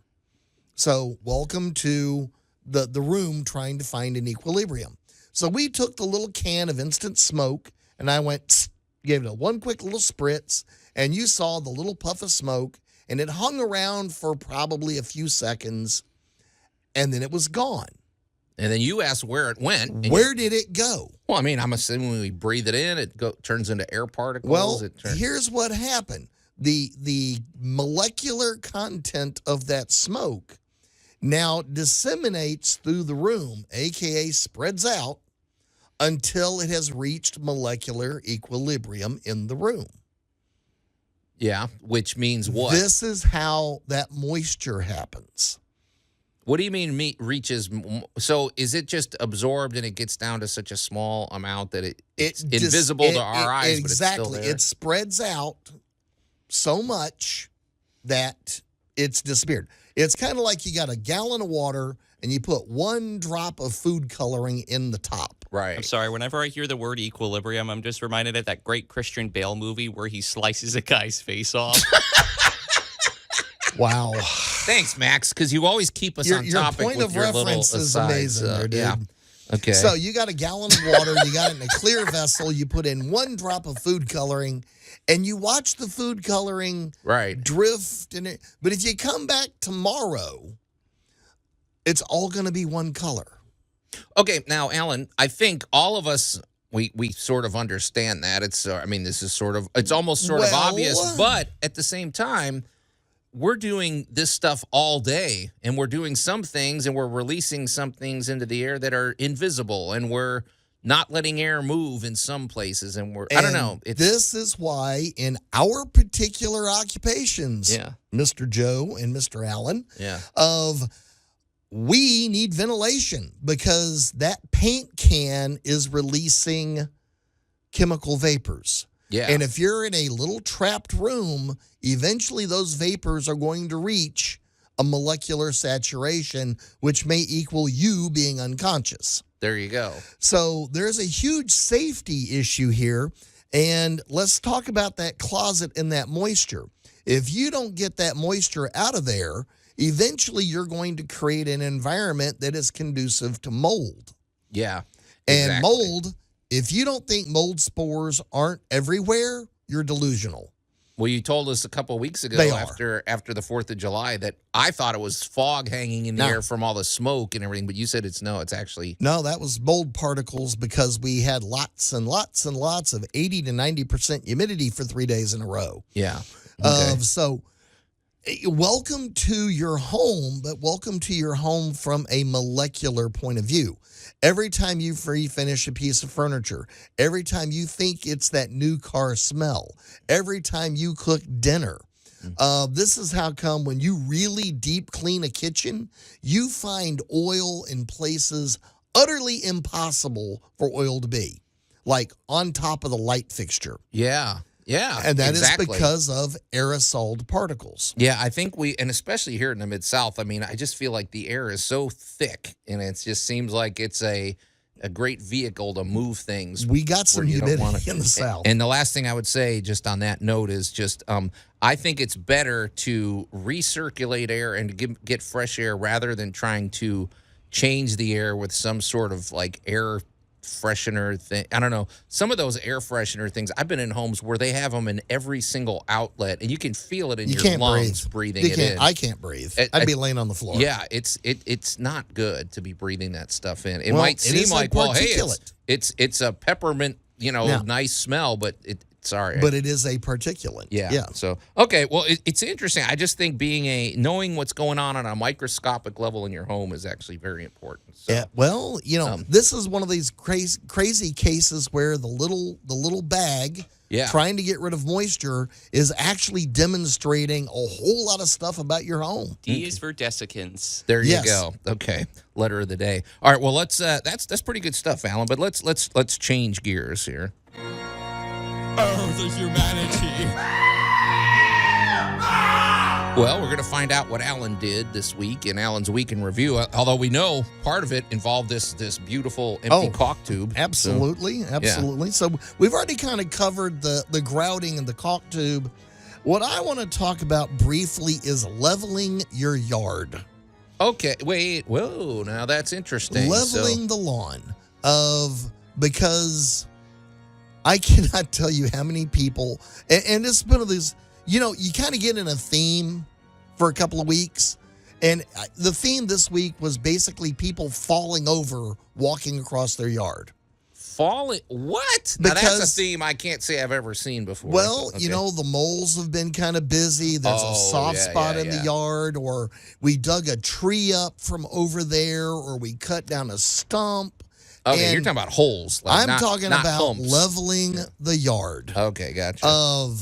So, welcome to the room trying to find an equilibrium. So we took the little can of instant smoke, and I went, tss, gave it one quick little spritz, and you saw the little puff of smoke, and it hung around for probably a few seconds, and then it was gone. And then you asked where it went. Where did it go? Well, I mean, I'm assuming when we breathe it in, it turns into air particles. Well, here's what happened. The molecular content of that smoke now disseminates through the room, a.k.a. spreads out, until it has reached molecular equilibrium in the room. Yeah, which means what? This is how that moisture happens. What do you mean reaches? So is it just absorbed and it gets down to such a small amount that it's invisible to our eyes, but it's still there? It spreads out so much that it's disappeared. It's kind of like you got a gallon of water and you put 1 drop of food coloring in the top. Right. I'm sorry. Whenever I hear the word equilibrium, I'm just reminded of that great Christian Bale movie where he slices a guy's face off. Wow. Thanks, Max, because you always keep us on topic your point with of your reference little is asides, amazing there, dude. Yeah. Okay. So you got a gallon of water, you got it in a clear vessel, you put in 1 drop of food coloring, and you watch the food coloring drift in it. But if you come back tomorrow, it's all going to be one color. Okay, now, Allan, I think all of us, we sort of understand that. It's, I mean, this is sort of, it's almost sort of obvious, but at the same time, we're doing this stuff all day, and we're doing some things, and we're releasing some things into the air that are invisible, and we're not letting air move in some places, and I don't know. This is why in our particular occupations, Mr. Joe and Mr. Allan, we need ventilation because that paint can is releasing chemical vapors. Yeah. And if you're in a little trapped room, eventually those vapors are going to reach a molecular saturation, which may equal you being unconscious. There you go. So there's a huge safety issue here. And let's talk about that closet and that moisture. If you don't get that moisture out of there, eventually you're going to create an environment that is conducive to mold. Yeah. And mold, if you don't think mold spores aren't everywhere, you're delusional. Well, you told us a couple of weeks ago after the 4th of July that I thought it was fog hanging in the air from all the smoke and everything, but you said it's actually. No, that was mold particles because we had lots and lots and lots of 80 to 90% humidity for 3 days in a row. Yeah. Okay. So welcome to your home, but welcome to your home from a molecular point of view. Every time you refinish a piece of furniture, every time you think it's that new car smell, every time you cook dinner, this is how come when you really deep clean a kitchen, you find oil in places utterly impossible for oil to be, like on top of the light fixture. Yeah. Yeah, and that is because of aerosoled particles. Yeah, I think and especially here in the Mid-South, I mean, I just feel like the air is so thick, and it just seems like it's a great vehicle to move things. We got some humidity in the South. And the last thing I would say, just on that note, is just I think it's better to recirculate air and get fresh air rather than trying to change the air with some sort of like air freshener thing. I don't know. Some of those air freshener things, I've been in homes where they have them in every single outlet, and you can feel it in your lungs breathing it in. I can't breathe. I'd be laying on the floor. Yeah, it's not good to be be breathing that stuff in. It Well, might it seem is like, like well, hey, particulate. it's a peppermint, Yeah. nice smell, but sorry. But it is a particulate. Yeah. So, okay. Well, it's interesting. I just think knowing what's going on a microscopic level in your home is actually very important. So, Yeah. Well, this is one of these crazy cases where the little bag trying to get rid of moisture is actually demonstrating a whole lot of stuff about your home. D is for desiccants. there you go. Okay. Letter of the day. All right. Well, let's. That's pretty good stuff, Alan. But let's change gears here. Oh, the humanity. Well, we're going to find out what Allan did this week in Allan's Week in Review. Although we know part of it involved this beautiful empty caulk tube. Absolutely. So we've already kind of covered the grouting and the caulk tube. What I want to talk about briefly is leveling your yard. Okay. Wait. Whoa. Now that's interesting. Leveling the lawn because I cannot tell you how many people, and it's one of these, you kind of get in a theme for a couple of weeks. And the theme this week was basically people falling over walking across their yard. Falling? What? Now that's a theme I can't say I've ever seen before. Well, Okay. the moles have been kind of busy. There's a soft spot in the yard, or we dug a tree up from over there, or we cut down a stump. Okay, And you're talking about holes. I'm talking not about humps. leveling the yard. Okay, gotcha. All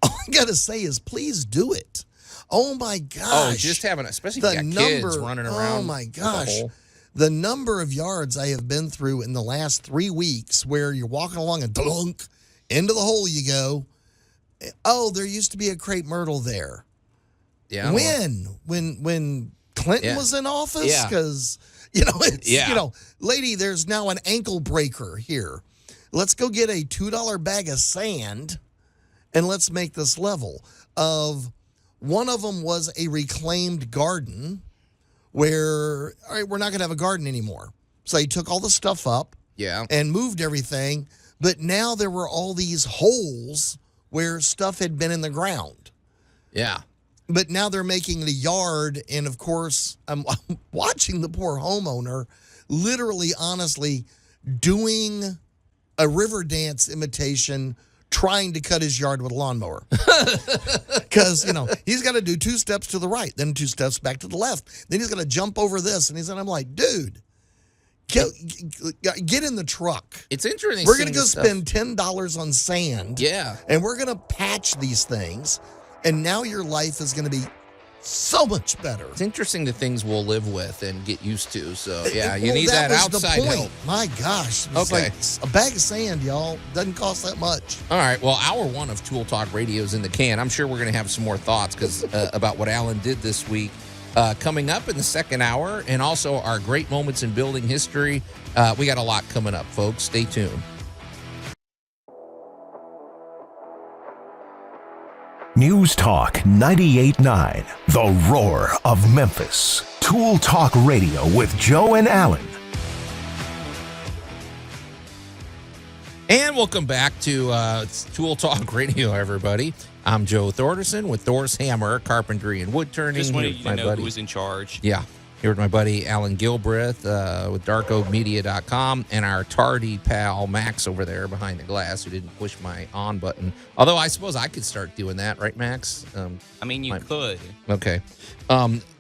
I got to say is please do it. Oh, my gosh. Oh, just having, especially if you got kids running around. Oh, my with a gosh. hole. The number of yards I have been through in the last 3 weeks where you're walking along and dunk, into the hole you go. Oh, there used to be a crepe myrtle there. Yeah. When Clinton was in office? Yeah. Because, lady, there's now an ankle breaker here. Let's go get a $2 bag of sand and let's make this level. One of them was a reclaimed garden where, all right, we're not going to have a garden anymore. So they took all the stuff up and moved everything. But now there were all these holes where stuff had been in the ground. Yeah. But now they're making the yard. And, of course, I'm watching the poor homeowner literally, honestly, doing a river dance imitation trying to cut his yard with a lawnmower. Because, he's got to do 2 steps to the right, then 2 steps back to the left. Then he's going to jump over this. And I'm like, dude, get in the truck. It's interesting. We're going to go spend $10 on sand. Yeah. And we're going to patch these things. And now your life is going to be so much better. It's interesting the things we'll live with and get used to. So, yeah, you Well, need that was outside the point. help. My gosh. It's Okay. like a bag of sand, y'all. Doesn't cost that much. All right. Well, hour 1 of Tool Talk Radio is in the can. I'm sure we're going to have some more thoughts about what Allan did this week. Coming up in the second hour, and also our great moments in building history. We got a lot coming up, folks. Stay tuned. News Talk 98.9, The Roar of Memphis. Tool Talk Radio with Joe and Allan. And welcome back to Tool Talk Radio, everybody. I'm Joe Thorderson with Thor's Hammer, Carpentry and Wood Turning. Just wanted Here with you to my know buddy. who's in charge. Yeah. Here with my buddy Allan Gilbreth with darkoakmedia.com, and our tardy pal Max over there behind the glass, who didn't push my on button. Although I suppose I could start doing that, right, Max? You could. Okay.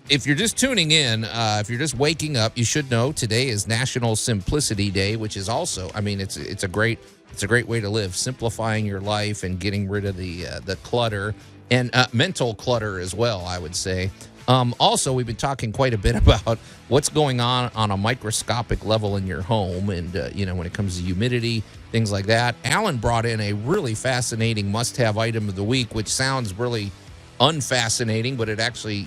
If you're just tuning in, if you're just waking up, you should know today is National Simplicity Day, which is also, it's a great way to live, simplifying your life and getting rid of the clutter and mental clutter as well, I would say. Also, we've been talking quite a bit about what's going on a microscopic level in your home, and when it comes to humidity, things like that. Allan brought in a really fascinating must-have item of the week, which sounds really unfascinating, but it actually,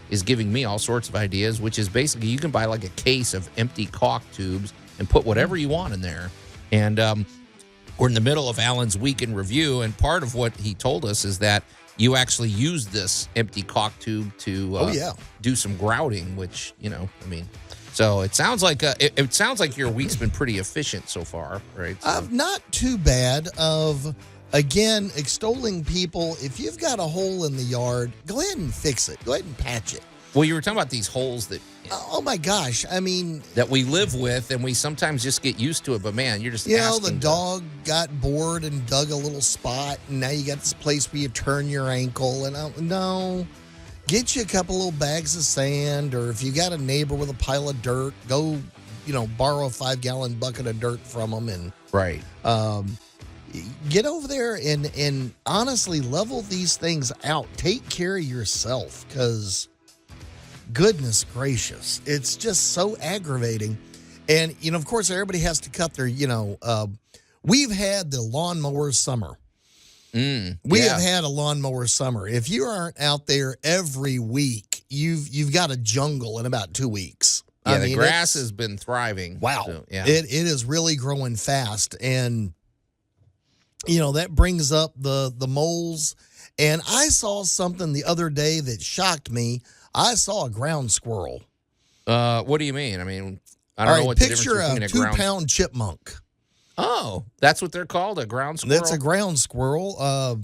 is giving me all sorts of ideas, which is basically you can buy like a case of empty caulk tubes and put whatever you want in there. And we're in the middle of Allan's Week in Review, and part of what he told us is that you actually use this empty caulk tube to do some grouting, which, So it sounds like it sounds like your week's been pretty efficient so far, right? So. Not too bad. Again, extolling people. If you've got a hole in the yard, go ahead and fix it. Go ahead and patch it. Well, you were talking about these holes that. Oh my gosh! I mean, that we live with, and we sometimes just get used to it. But man, you're just the dog got bored and dug a little spot, and now you got this place where you turn your ankle. And no, get you a couple little bags of sand, or if you got a neighbor with a pile of dirt, go, borrow a 5-gallon bucket of dirt from them, and right. Get over there and honestly level these things out. Take care of yourself, because. Goodness gracious, it's just so aggravating. And, of course, everybody has to cut their, we've had the lawnmower summer. We have had a lawnmower summer. If you aren't out there every week, you've got a jungle in about 2 weeks. Yeah, the grass has been thriving. Wow. So, yeah. It is really growing fast. And, that brings up the moles. And I saw something the other day that shocked me. I saw a ground squirrel. What do you mean? I mean, I don't know what the difference between picture a 2-pound chipmunk. Oh, that's what they're called, a ground squirrel? That's a ground squirrel.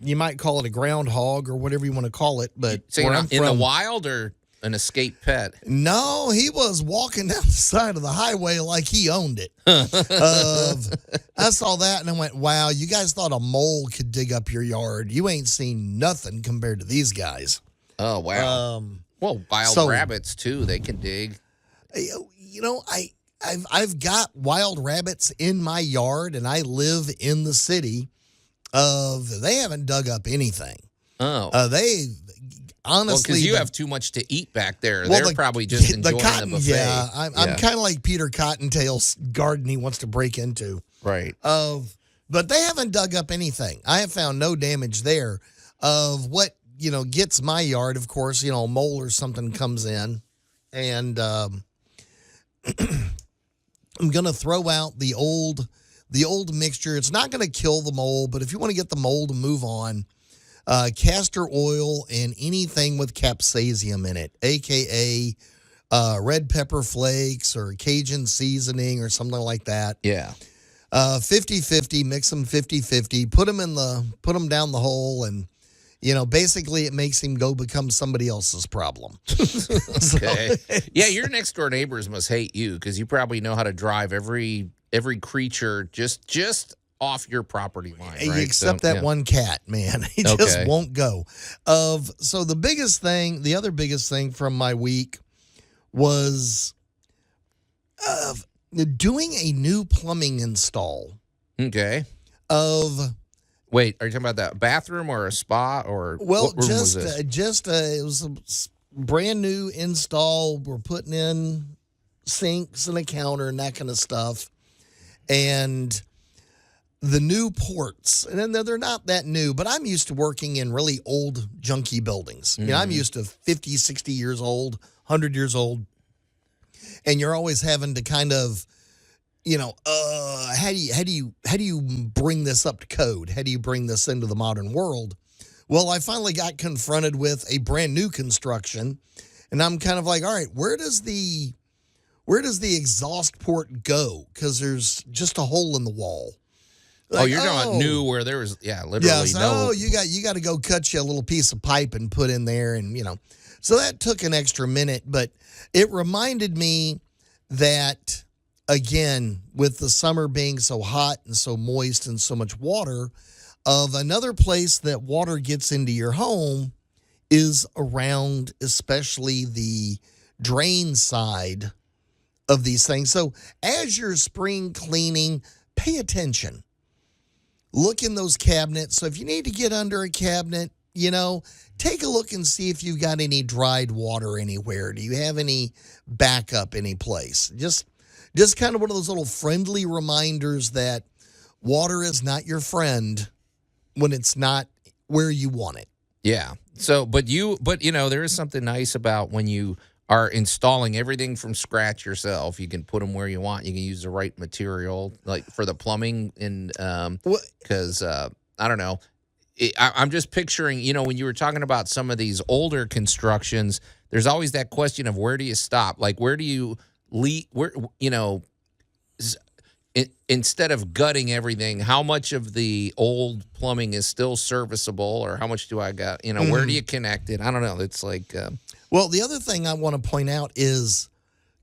You might call it a groundhog or whatever you want to call it. But so you're in the wild or an escaped pet? No, he was walking down the side of the highway like he owned it. I saw that and I went, wow, you guys thought a mole could dig up your yard. You ain't seen nothing compared to these guys. Oh, wow. Well, wild rabbits, too. They can dig. I've got wild rabbits in my yard, and I live in the city. They haven't dug up anything. Oh. They honestly. Because you have too much to eat back there. They're probably just enjoying the buffet. Yeah, I'm kind of like Peter Cottontail's garden he wants to break into. Right. But they haven't dug up anything. I have found no damage there. Of what gets my yard, of course, a mole or something comes in, and I'm gonna throw out the old mixture. It's not gonna kill the mole, but if you want to get the mole to move on, castor oil and anything with capsaicin in it, aka red pepper flakes or Cajun seasoning or something like that. Yeah. 50-50, mix them 50-50, put them down the hole, and basically it makes him go become somebody else's problem. Okay. Yeah, your next door neighbors must hate you because you probably know how to drive every creature just off your property line, right? Except that one cat, man. He just won't go. So the other biggest thing from my week was doing a new plumbing install. Okay. Wait, are you talking about that bathroom or a spa or what room was this? It was a brand new install. We're putting in sinks and a counter and that kind of stuff. And the new ports, and they're not that new, but I'm used to working in really old, junky buildings. Mm-hmm. I'm used to 50, 60 years old, 100 years old. And you're always having to kind of, how do you bring this up to code? How do you bring this into the modern world? Well, I finally got confronted with a brand new construction, and I'm kind of like, all right, where does the exhaust port go? Because there's just a hole in the wall. Like, you're talking about new where there was, literally no. You got to go cut you a little piece of pipe and put in there, and so that took an extra minute, but it reminded me that. Again, with the summer being so hot and so moist and so much water, of another place that water gets into your home is around especially the drain side of these things. So as you're spring cleaning, pay attention. Look in those cabinets. So if you need to get under a cabinet, take a look and see if you've got any dried water anywhere. Do you have any backup any place? Just kind of one of those little friendly reminders that water is not your friend when it's not where you want it. Yeah. So, but there is something nice about when you are installing everything from scratch yourself. You can put them where you want. You can use the right material, like for the plumbing, and because I don't know, I'm just picturing, when you were talking about some of these older constructions, there's always that question of where do you stop? Like, where do you leave? Where, instead of gutting everything, how much of the old plumbing is still serviceable, or how much do I got? Where do you connect it? I don't know. It's like. Well, the other thing I want to point out is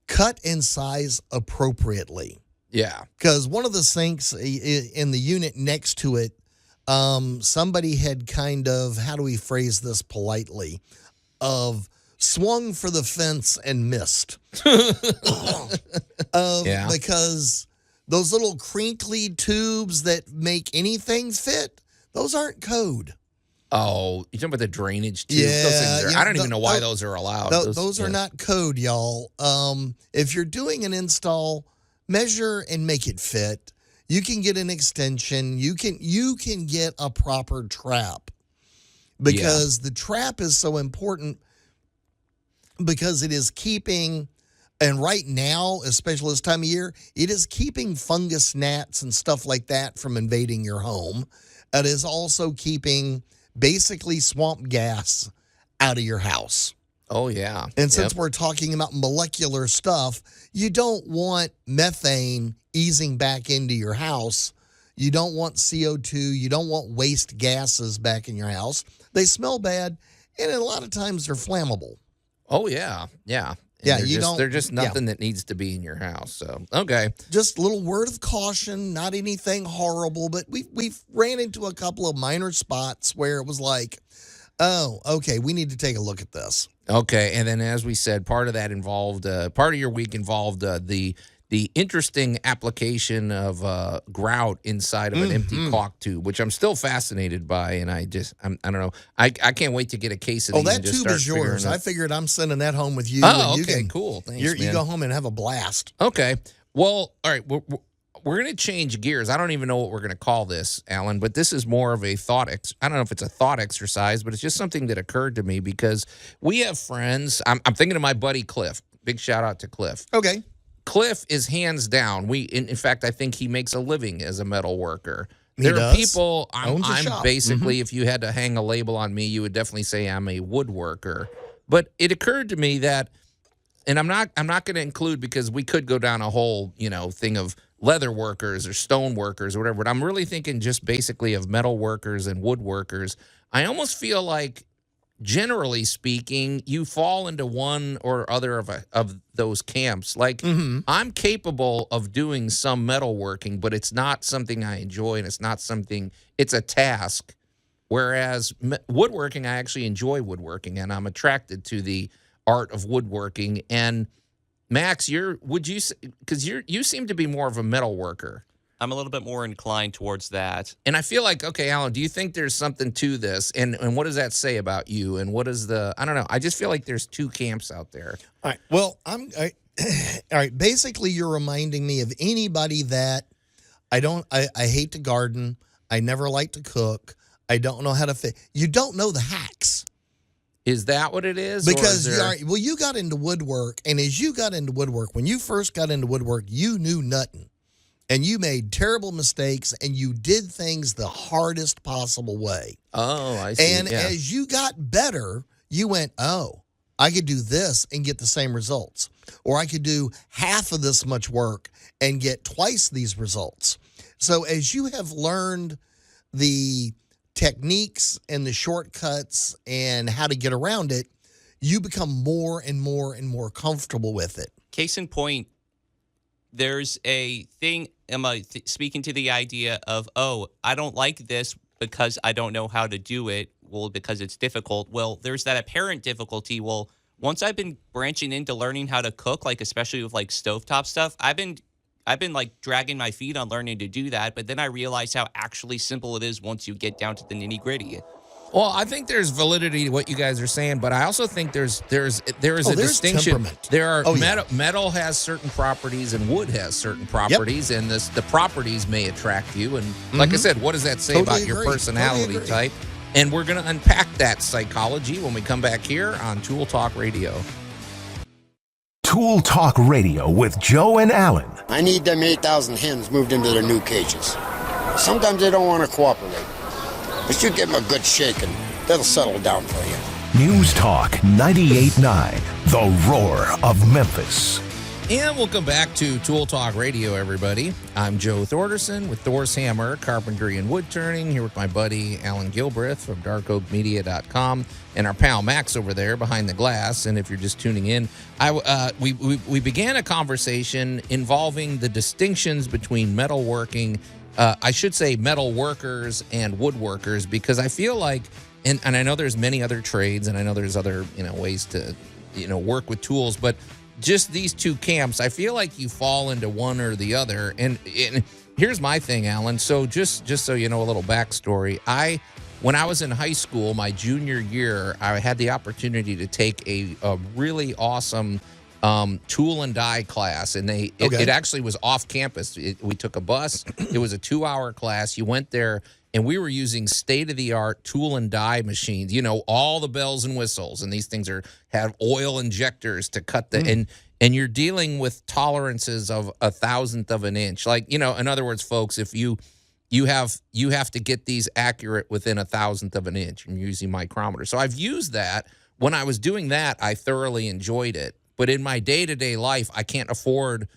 cut and size appropriately. Yeah. Because one of the sinks in the unit next to it, somebody had kind of, how do we phrase this politely, swung for the fence and missed. Because those little crinkly tubes that make anything fit, those aren't code. Oh, you're talking about the drainage tubes? Yeah. Those things I don't even know why those are allowed. Those are not code, y'all. If you're doing an install, measure and make it fit. You can get an extension. You can get a proper trap, because the trap is so important, because it is keeping, and right now, especially this time of year, it is keeping fungus gnats and stuff like that from invading your home. It is also keeping basically swamp gas out of your house. Oh, yeah. And since we're talking about molecular stuff, you don't want methane easing back into your house. You don't want CO2. You don't want waste gases back in your house. They smell bad, and a lot of times they're flammable. Oh, yeah. Yeah. They're just nothing that needs to be in your house. So, okay. Just a little word of caution, not anything horrible, but we've ran into a couple of minor spots where it was like, oh, okay, we need to take a look at this. Okay, and then as we said, part of your week involved the interesting application of grout inside of an empty caulk tube, which I'm still fascinated by, and I don't know. I can't wait to get a case of these. Oh, that and just tube is start yours. figuring I figured I'm sending that home with you. Oh, and okay, cool. Thanks, man. You go home and have a blast. Okay. Well, all right. We're going to change gears. I don't even know what we're going to call this, Allan, but this is more of a thought. I don't know if it's a thought exercise, but it's just something that occurred to me because we have friends. I'm thinking of my buddy Cliff. Big shout out to Cliff. Okay. Cliff is hands down. In fact, I think he makes a living as a metal worker. There are people. I'm shop. basically, if you had to hang a label on me, you would definitely say I'm a woodworker. But it occurred to me that, and I'm not going to include, because we could go down a whole thing of leather workers or stone workers or whatever. But I'm really thinking just basically of metal workers and woodworkers. I almost feel like, generally speaking, you fall into one or other of those camps. Like, I'm capable of doing some metalworking, but it's not something I enjoy, and it's a task. Whereas woodworking, I actually enjoy woodworking, and I'm attracted to the art of woodworking. And Max, because you seem to be more of a metal worker. I'm a little bit more inclined towards that. And I feel like, okay, Allan, do you think there's something to this? And what does that say about you? And what is I don't know. I just feel like there's two camps out there. All right. Well, all right. Basically, you're reminding me of anybody that I hate to garden. I never like to cook. I don't know how to fit. You don't know the hacks. Is that what it is? Because you got into woodwork, and as you got into woodwork, when you first got into woodwork, you knew nothing. And you made terrible mistakes, and you did things the hardest possible way. Oh, I see. And as you got better, you went, oh, I could do this and get the same results. Or I could do half of this much work and get twice these results. So as you have learned the techniques and the shortcuts and how to get around it, you become more and more and more comfortable with it. Case in point, there's a thing, speaking to the idea of, oh, I don't like this because I don't know how to do it. Well, because it's difficult. Well, there's that apparent difficulty. Well, once I've been branching into learning how to cook, like especially with like stovetop stuff, I've been like dragging my feet on learning to do that. But then I realized how actually simple it is once you get down to the nitty gritty. Well, I think there's validity to what you guys are saying, but I also think there is a distinction. Temperament. There are metal has certain properties and wood has certain properties, and the properties may attract you. And like I said, what does that say about your personality type? And we're going to unpack that psychology when we come back here on Tool Talk Radio. Tool Talk Radio with Joe and Allan. I need them 8,000 hens moved into their new cages. Sometimes they don't want to cooperate. But you give them a good shake and they'll settle down for you. News Talk 98.9, the roar of Memphis. And welcome back to Tool Talk Radio, everybody. I'm Joe Thorderson with Thor's Hammer, Carpentry and Wood Turning, here with my buddy Allan Gilbreth from darkoakmedia.com and our pal Max over there behind the glass. And if you're just tuning in, we began a conversation involving the distinctions between metalworking, I should say metal workers and woodworkers, because I feel like, and I know there's many other trades and I know there's other, ways to, work with tools, but just these two camps, I feel like you fall into one or the other. And here's my thing, Allan. So just so you know a little backstory, when I was in high school, my junior year, I had the opportunity to take a really awesome tool and die class, and it actually was off campus. We took a bus. It was a 2-hour class. You went there, and we were using state-of-the-art tool and die machines, all the bells and whistles. And these things have oil injectors to cut the and you're dealing with tolerances of 1,000th of an inch. Like, in other words, folks, if you have to get these accurate within 1,000th of an inch, and you're using micrometers. So I've used that. When I was doing that, I thoroughly enjoyed it. But in my day-to-day life, I can't afford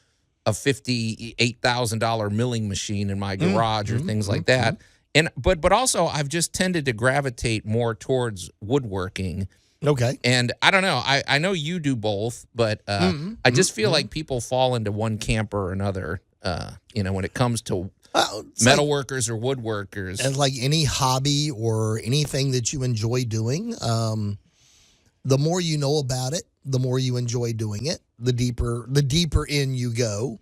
a $58,000 milling machine in my garage or things like that. And but also I've just tended to gravitate more towards woodworking. Okay. And I don't know. I know you do both, but I just feel like people fall into one camp or another, when it comes to metalworkers or woodworkers. And like any hobby or anything that you enjoy doing, the more you know about it, the more you enjoy doing it, the deeper in you go.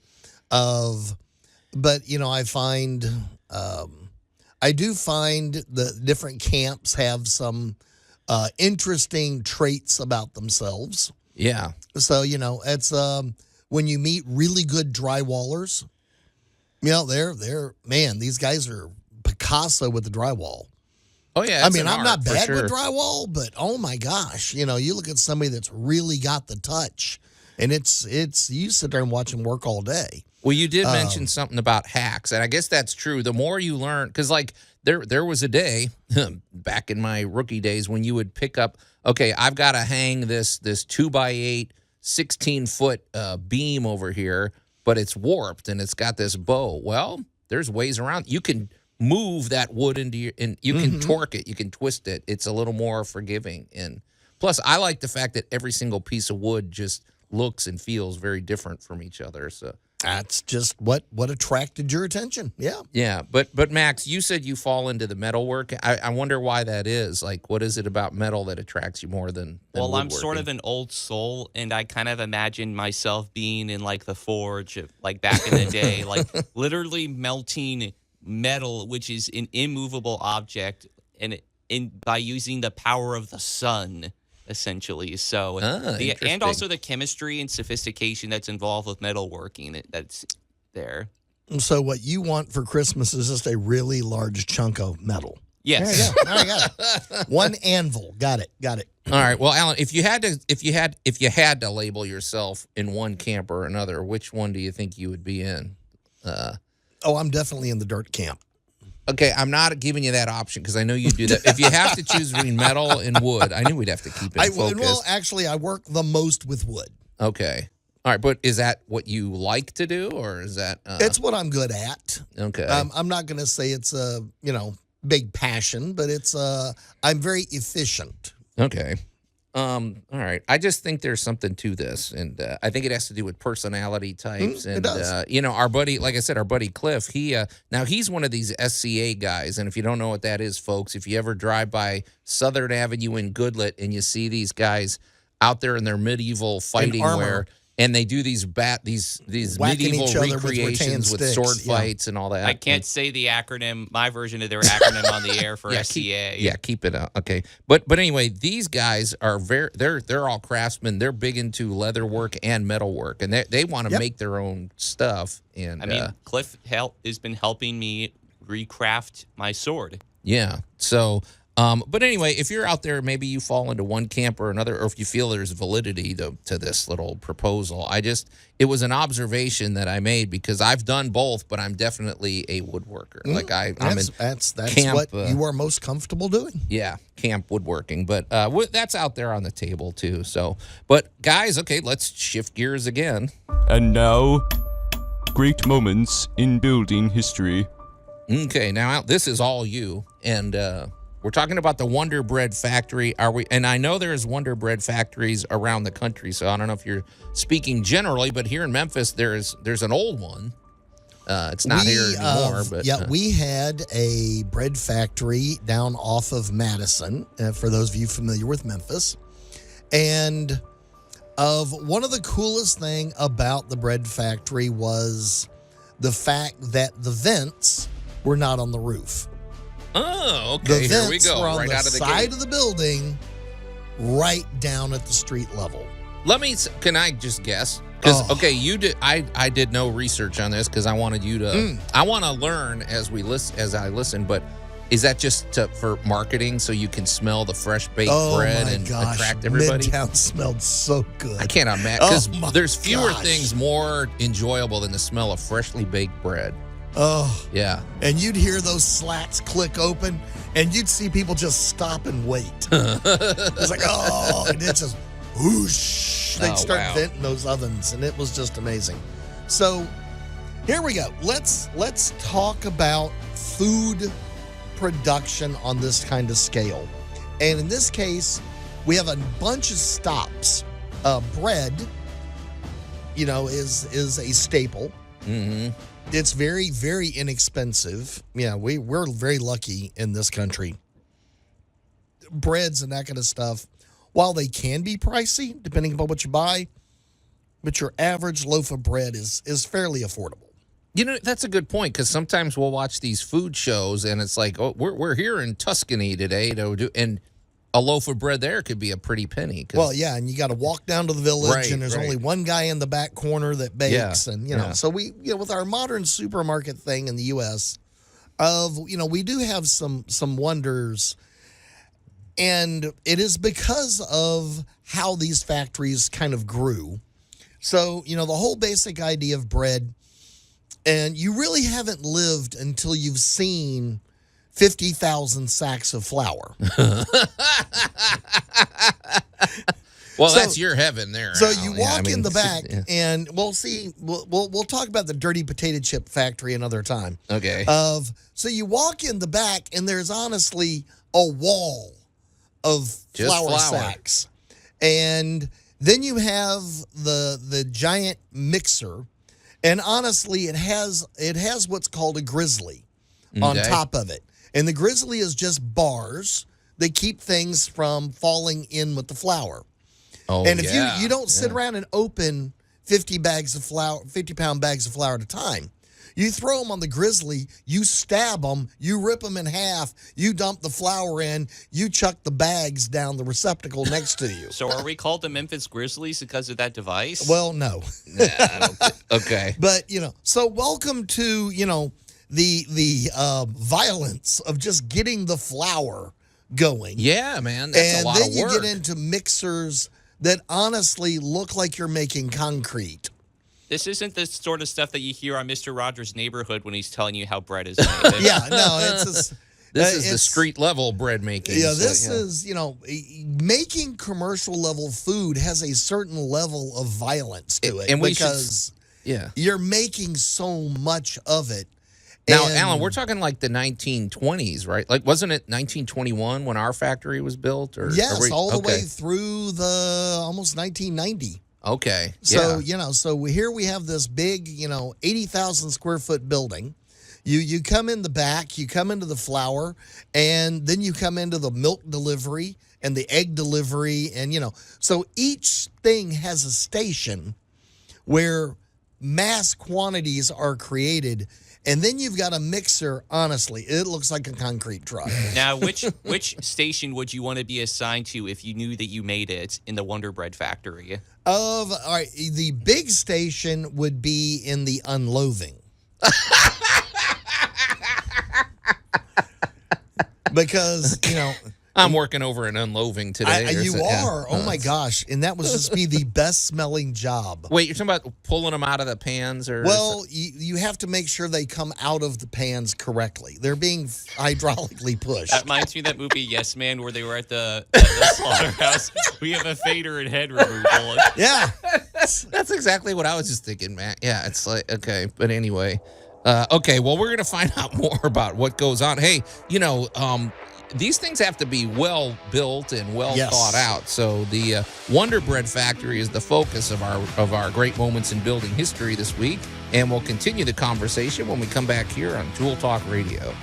But I do find the different camps have some interesting traits about themselves. Yeah. So, it's when you meet really good drywallers, these guys are Picasso with the drywall. Oh, yeah. I'm not bad with drywall, but oh my gosh, you look at somebody that's really got the touch, and it's you sit there and watch them work all day. Well, you did mention something about hacks, and I guess that's true. The more you learn, because like there was a day back in my rookie days when you would pick up, okay, I've got to hang this 2x8 16-foot beam over here, but it's warped and it's got this bow. Well, there's ways around. You can move that wood and you can torque it, you can twist it. It's a little more forgiving, and plus, I like the fact that every single piece of wood just looks and feels very different from each other. So. That's just what attracted your attention. Yeah. Yeah. But Max, you said you fall into the metalwork. I wonder why that is. Like, what is it about metal that attracts you more than Well, I'm woodworking? sort of an old soul, and I kind of imagine myself being in, like, the forge, like, back in the day, like, literally melting metal, which is an immovable object, and by using the power of the sun, essentially. So, and also the chemistry and sophistication that's involved with metalworking that's there. So what you want for Christmas is just a really large chunk of metal. Yes. There you go. Got it. One anvil. Got it. All right. Well, Allan, if you had to label yourself in one camp or another, which one do you think you would be in? I'm definitely in the dirt camp. Okay, I'm not giving you that option because I know you do that. If you have to choose between metal and wood, I knew we'd have to keep it focused. Well, actually, I work the most with wood. Okay. All right, but is that what you like to do, or is that... It's what I'm good at. Okay. I'm not going to say it's a, big passion, but it's I'm very efficient. Okay. All right. I just think there's something to this, and I think it has to do with personality types. And it does. Our buddy, like I said, our buddy Cliff. Now he's one of these SCA guys, and if you don't know what that is, folks, if you ever drive by Southern Avenue in Goodlet and you see these guys out there in their medieval fighting wear, and they do these medieval recreations with sword fights and all that. I can't say the acronym, my version of their acronym on the air for SCA. Keep it up. Okay. But anyway, these guys are they're all craftsmen. They're big into leather work and metal work, and they want to make their own stuff. And Cliff has been helping me recraft my sword. Yeah. So But anyway, if you're out there, maybe you fall into one camp or another, or if you feel there's validity to this little proposal, it was an observation that I made because I've done both, but I'm definitely a woodworker. Like that's camp, what you are most comfortable doing. Yeah, camp woodworking, but that's out there on the table too. So, but guys, okay, let's shift gears again. And now, great moments in building history. Okay, now this is all you, and we're talking about the Wonder Bread factory. And I know there's Wonder Bread factories around the country, so I don't know if you're speaking generally, but here in Memphis, there's an old one. It's not here anymore. But we had a bread factory down off of Madison, for those of you familiar with Memphis. And one of the coolest thing about the bread factory was the fact that the vents were not on the roof. Oh, okay. The Here we go. were on right the out of the side gate. of the building, right down at the street level. Can I just guess? Because you did. I did no research on this because I wanted you to. I want to learn as I listen. But is that just for marketing so you can smell the fresh baked bread and attract everybody? Midtown smelled so good. I can't imagine because there's fewer things more enjoyable than the smell of freshly baked bread. Oh, yeah. And you'd hear those slats click open, and you'd see people just stop and wait. It's like, and it just whoosh. They'd start venting those ovens, and it was just amazing. So here we go. Let's talk about food production on this kind of scale. And in this case, we have a bunch of stops. Bread, is a staple. Mm-hmm. It's very, very inexpensive. Yeah, we're very lucky in this country. Breads and that kind of stuff, while they can be pricey, depending upon what you buy, but your average loaf of bread is fairly affordable. That's a good point because sometimes we'll watch these food shows and it's like, we're here in Tuscany today and a loaf of bread there could be a pretty penny. Well, yeah, and you got to walk down to the village, and there's only one guy in the back corner that bakes, and so we, with our modern supermarket thing in the U.S., we do have some wonders, and it is because of how these factories kind of grew. So, the whole basic idea of bread, and you really haven't lived until you've seen 50,000 sacks of flour. Well, that's your heaven there. So you walk in the back, and we'll talk about the dirty potato chip factory another time. Okay. So you walk in the back, and there's honestly a wall of flour sacks, and then you have the giant mixer, and honestly, it has what's called a grizzly on top of it. And the grizzly is just bars that keep things from falling in with the flour. Oh, and if you don't sit around and open 50 pound bags of flour at a time, you throw them on the grizzly, you stab them, you rip them in half, you dump the flour in, you chuck the bags down the receptacle next to you. So are we called the Memphis Grizzlies because of that device? Well, no. Okay. But, so welcome to, the violence of just getting the flour going. Yeah, man, that's a lot of work. And then you get into mixers that honestly look like you're making concrete. This isn't the sort of stuff that you hear on Mr. Rogers' Neighborhood when he's telling you how bread is made. Yeah, no, it's this is the street level bread making. Yeah, this is, making commercial level food has a certain level of violence to it, and because you're making so much of it. Now, Allan, we're talking like the 1920s, right? Like, wasn't it 1921 when our factory was built? Or yes, all the way through the almost 1990. Okay. So, so here we have this big, 80,000 square foot building. You come in the back, you come into the flour, and then you come into the milk delivery and the egg delivery. And, so each thing has a station where mass quantities are created. And then you've got a mixer. Honestly, it looks like a concrete truck. Now, which station would you want to be assigned to if you knew that you made it in the Wonder Bread factory? All right, the big station would be in the unloading. because, I'm working over an unloaving today. you are. Oh, my gosh. And that was just be the best smelling job. Wait, you're talking about pulling them out of the pans? Well, you have to make sure they come out of the pans correctly. They're being hydraulically pushed. That reminds me of that movie Yes Man where they were at the slaughterhouse. We have a fader and head removal. Yeah. That's exactly what I was just thinking, Matt. Yeah, it's like, okay. But anyway, okay, well, we're going to find out more about what goes on. Hey, these things have to be well built and well thought out. So the Wonder Bread Factory is the focus of our great moments in building history this week, and we'll continue the conversation when we come back here on Tool Talk Radio.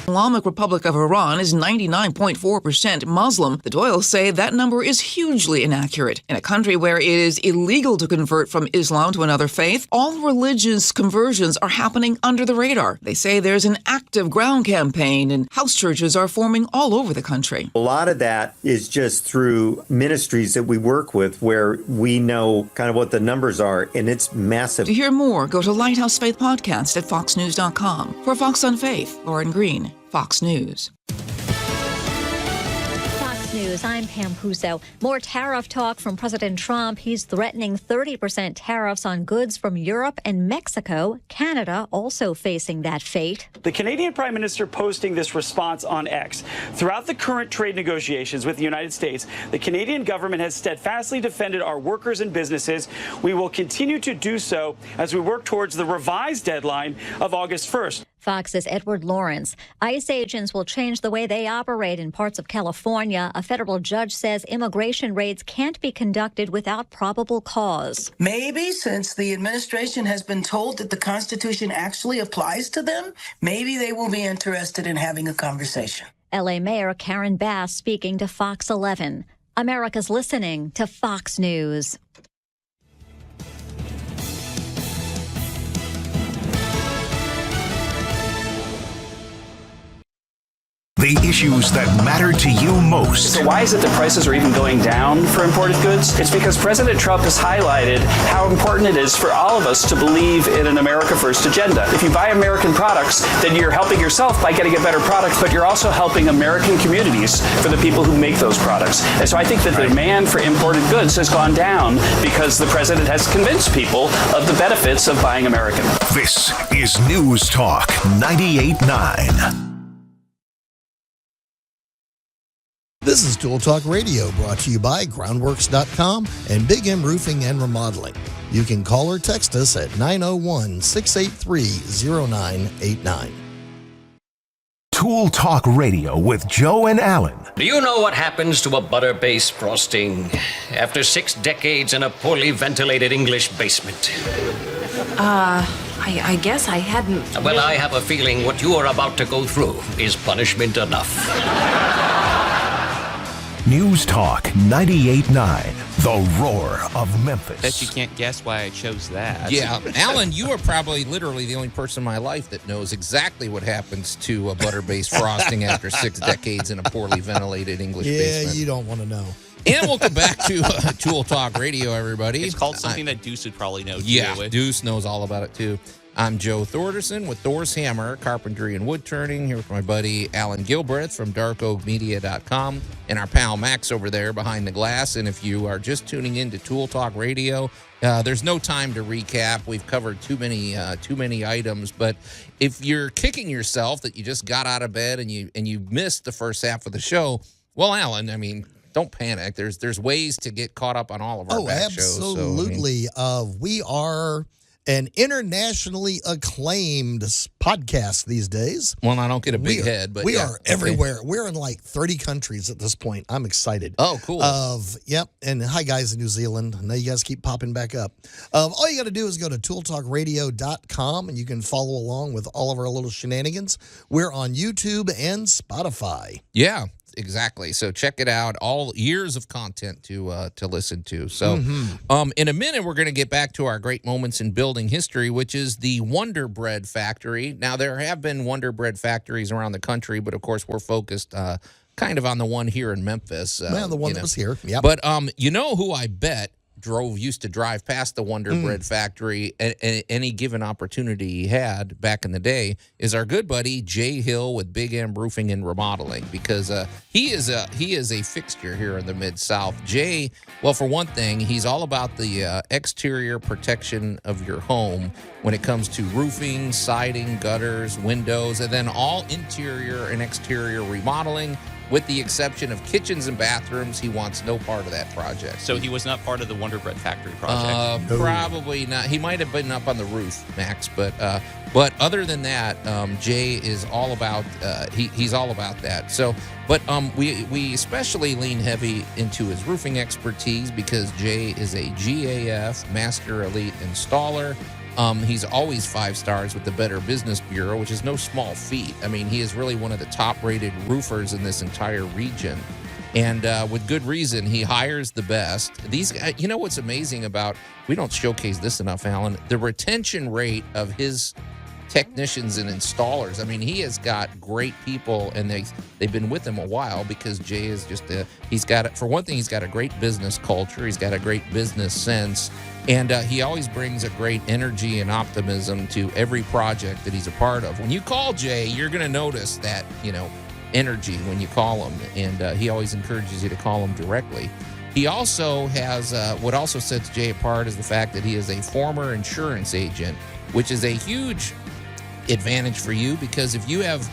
Islamic Republic of Iran is 99.4% Muslim. The Doyles say that number is hugely inaccurate. In a country where it is illegal to convert from Islam to another faith, all religious conversions are happening under the radar. They say there's an active ground campaign and house churches are forming all over the country. A lot of that is just through ministries that we work with where we know kind of what the numbers are, and it's massive. To hear more, go to Lighthouse Faith Podcast at foxnews.com. For Fox on Faith, Lauren Green, Fox News. Fox News, I'm Pam Puso. More tariff talk from President Trump. He's threatening 30% tariffs on goods from Europe and Mexico. Canada also facing that fate. The Canadian Prime Minister posting this response on X. Throughout the current trade negotiations with the United States, the Canadian government has steadfastly defended our workers and businesses. We will continue to do so as we work towards the revised deadline of August 1st. Fox's Edward Lawrence. ICE agents will change the way they operate in parts of California. A federal judge says immigration raids can't be conducted without probable cause. Maybe since the administration has been told that the Constitution actually applies to them, maybe they will be interested in having a conversation. L.A. Mayor Karen Bass speaking to Fox 11. America's listening to Fox News. The issues that matter to you most. So why is it that prices are even going down for imported goods? It's because President Trump has highlighted how important it is for all of us to believe in an America First agenda. If you buy American products, then you're helping yourself by getting a better product, but you're also helping American communities for the people who make those products. And so I think that the demand for imported goods has gone down because the president has convinced people of the benefits of buying American. This is News Talk 98.9. This is Tool Talk Radio, brought to you by Groundworks.com and Big M Roofing and Remodeling. You can call or text us at 901-683-0989. Tool Talk Radio with Joe and Allan. Do you know what happens to a butter-based frosting after 6 decades in a poorly ventilated English basement? I guess I hadn't... Well, I have a feeling what you are about to go through is punishment enough. News Talk 98.9, the roar of Memphis. Bet you can't guess why I chose that. Yeah, Allan, you are probably literally the only person in my life that knows exactly what happens to a butter-based frosting after 6 decades in a poorly ventilated English basement. Yeah, you don't want to know. And welcome back to Tool Talk Radio, everybody. It's called something that Deuce would probably know, too. Yeah, Deuce knows all about it, too. I'm Joe Thorderson with Thor's Hammer, Carpentry and Wood Turning, here with my buddy Allan Gilbreth from darkoakmedia.com and our pal Max over there behind the glass. And if you are just tuning in to Tool Talk Radio, there's no time to recap. We've covered too many items. But if you're kicking yourself that you just got out of bed and you missed the first half of the show, well, Allan, I mean, don't panic. There's ways to get caught up on all of our back shows. Absolutely. We are an internationally acclaimed podcast these days. Well, I don't get a big head, but we are everywhere. We're in like 30 countries at this point. I'm excited. Oh, cool. Yep. And hi, guys in New Zealand. I know you guys keep popping back up. All you got to do is go to tooltalkradio.com and you can follow along with all of our little shenanigans. We're on YouTube and Spotify. Yeah. Exactly. So check it out. All years of content to listen to. So in a minute, we're going to get back to our great moments in building history, which is the Wonder Bread Factory. Now, there have been Wonder Bread factories around the country, but of course, we're focused kind of on the one here in Memphis. The one that was here. Yeah. But you know who I bet used to drive past the Wonder Bread factory at any given opportunity he had back in the day, is our good buddy Jay Hill with Big M Roofing and Remodeling, because he is a fixture here in the Mid-South. Jay, well, for one thing, he's all about the exterior protection of your home when it comes to roofing, siding, gutters, windows, and then all interior and exterior remodeling. With the exception of kitchens and bathrooms, he wants no part of that project. So he was not part of the Wonder Bread Factory project? Probably not. He might have been up on the roof, Max, but other than that, Jay is all about he's all about that. So, but we especially lean heavy into his roofing expertise because Jay is a GAF Master Elite Installer. He's always 5 stars with the Better Business Bureau, which is no small feat. I mean, he is really one of the top-rated roofers in this entire region. And with good reason, he hires the best. These guys, you know what's amazing about, we don't showcase this enough, Allan, the retention rate of his technicians and installers. I mean, he has got great people, and they've been with him a while because Jay is just for one thing, he's got a great business culture. He's got a great business sense. And he always brings a great energy and optimism to every project that he's a part of. When you call Jay, you're going to notice that, energy when you call him. And he always encourages you to call him directly. He also has, what also sets Jay apart is the fact that he is a former insurance agent, which is a huge advantage for you, because if you have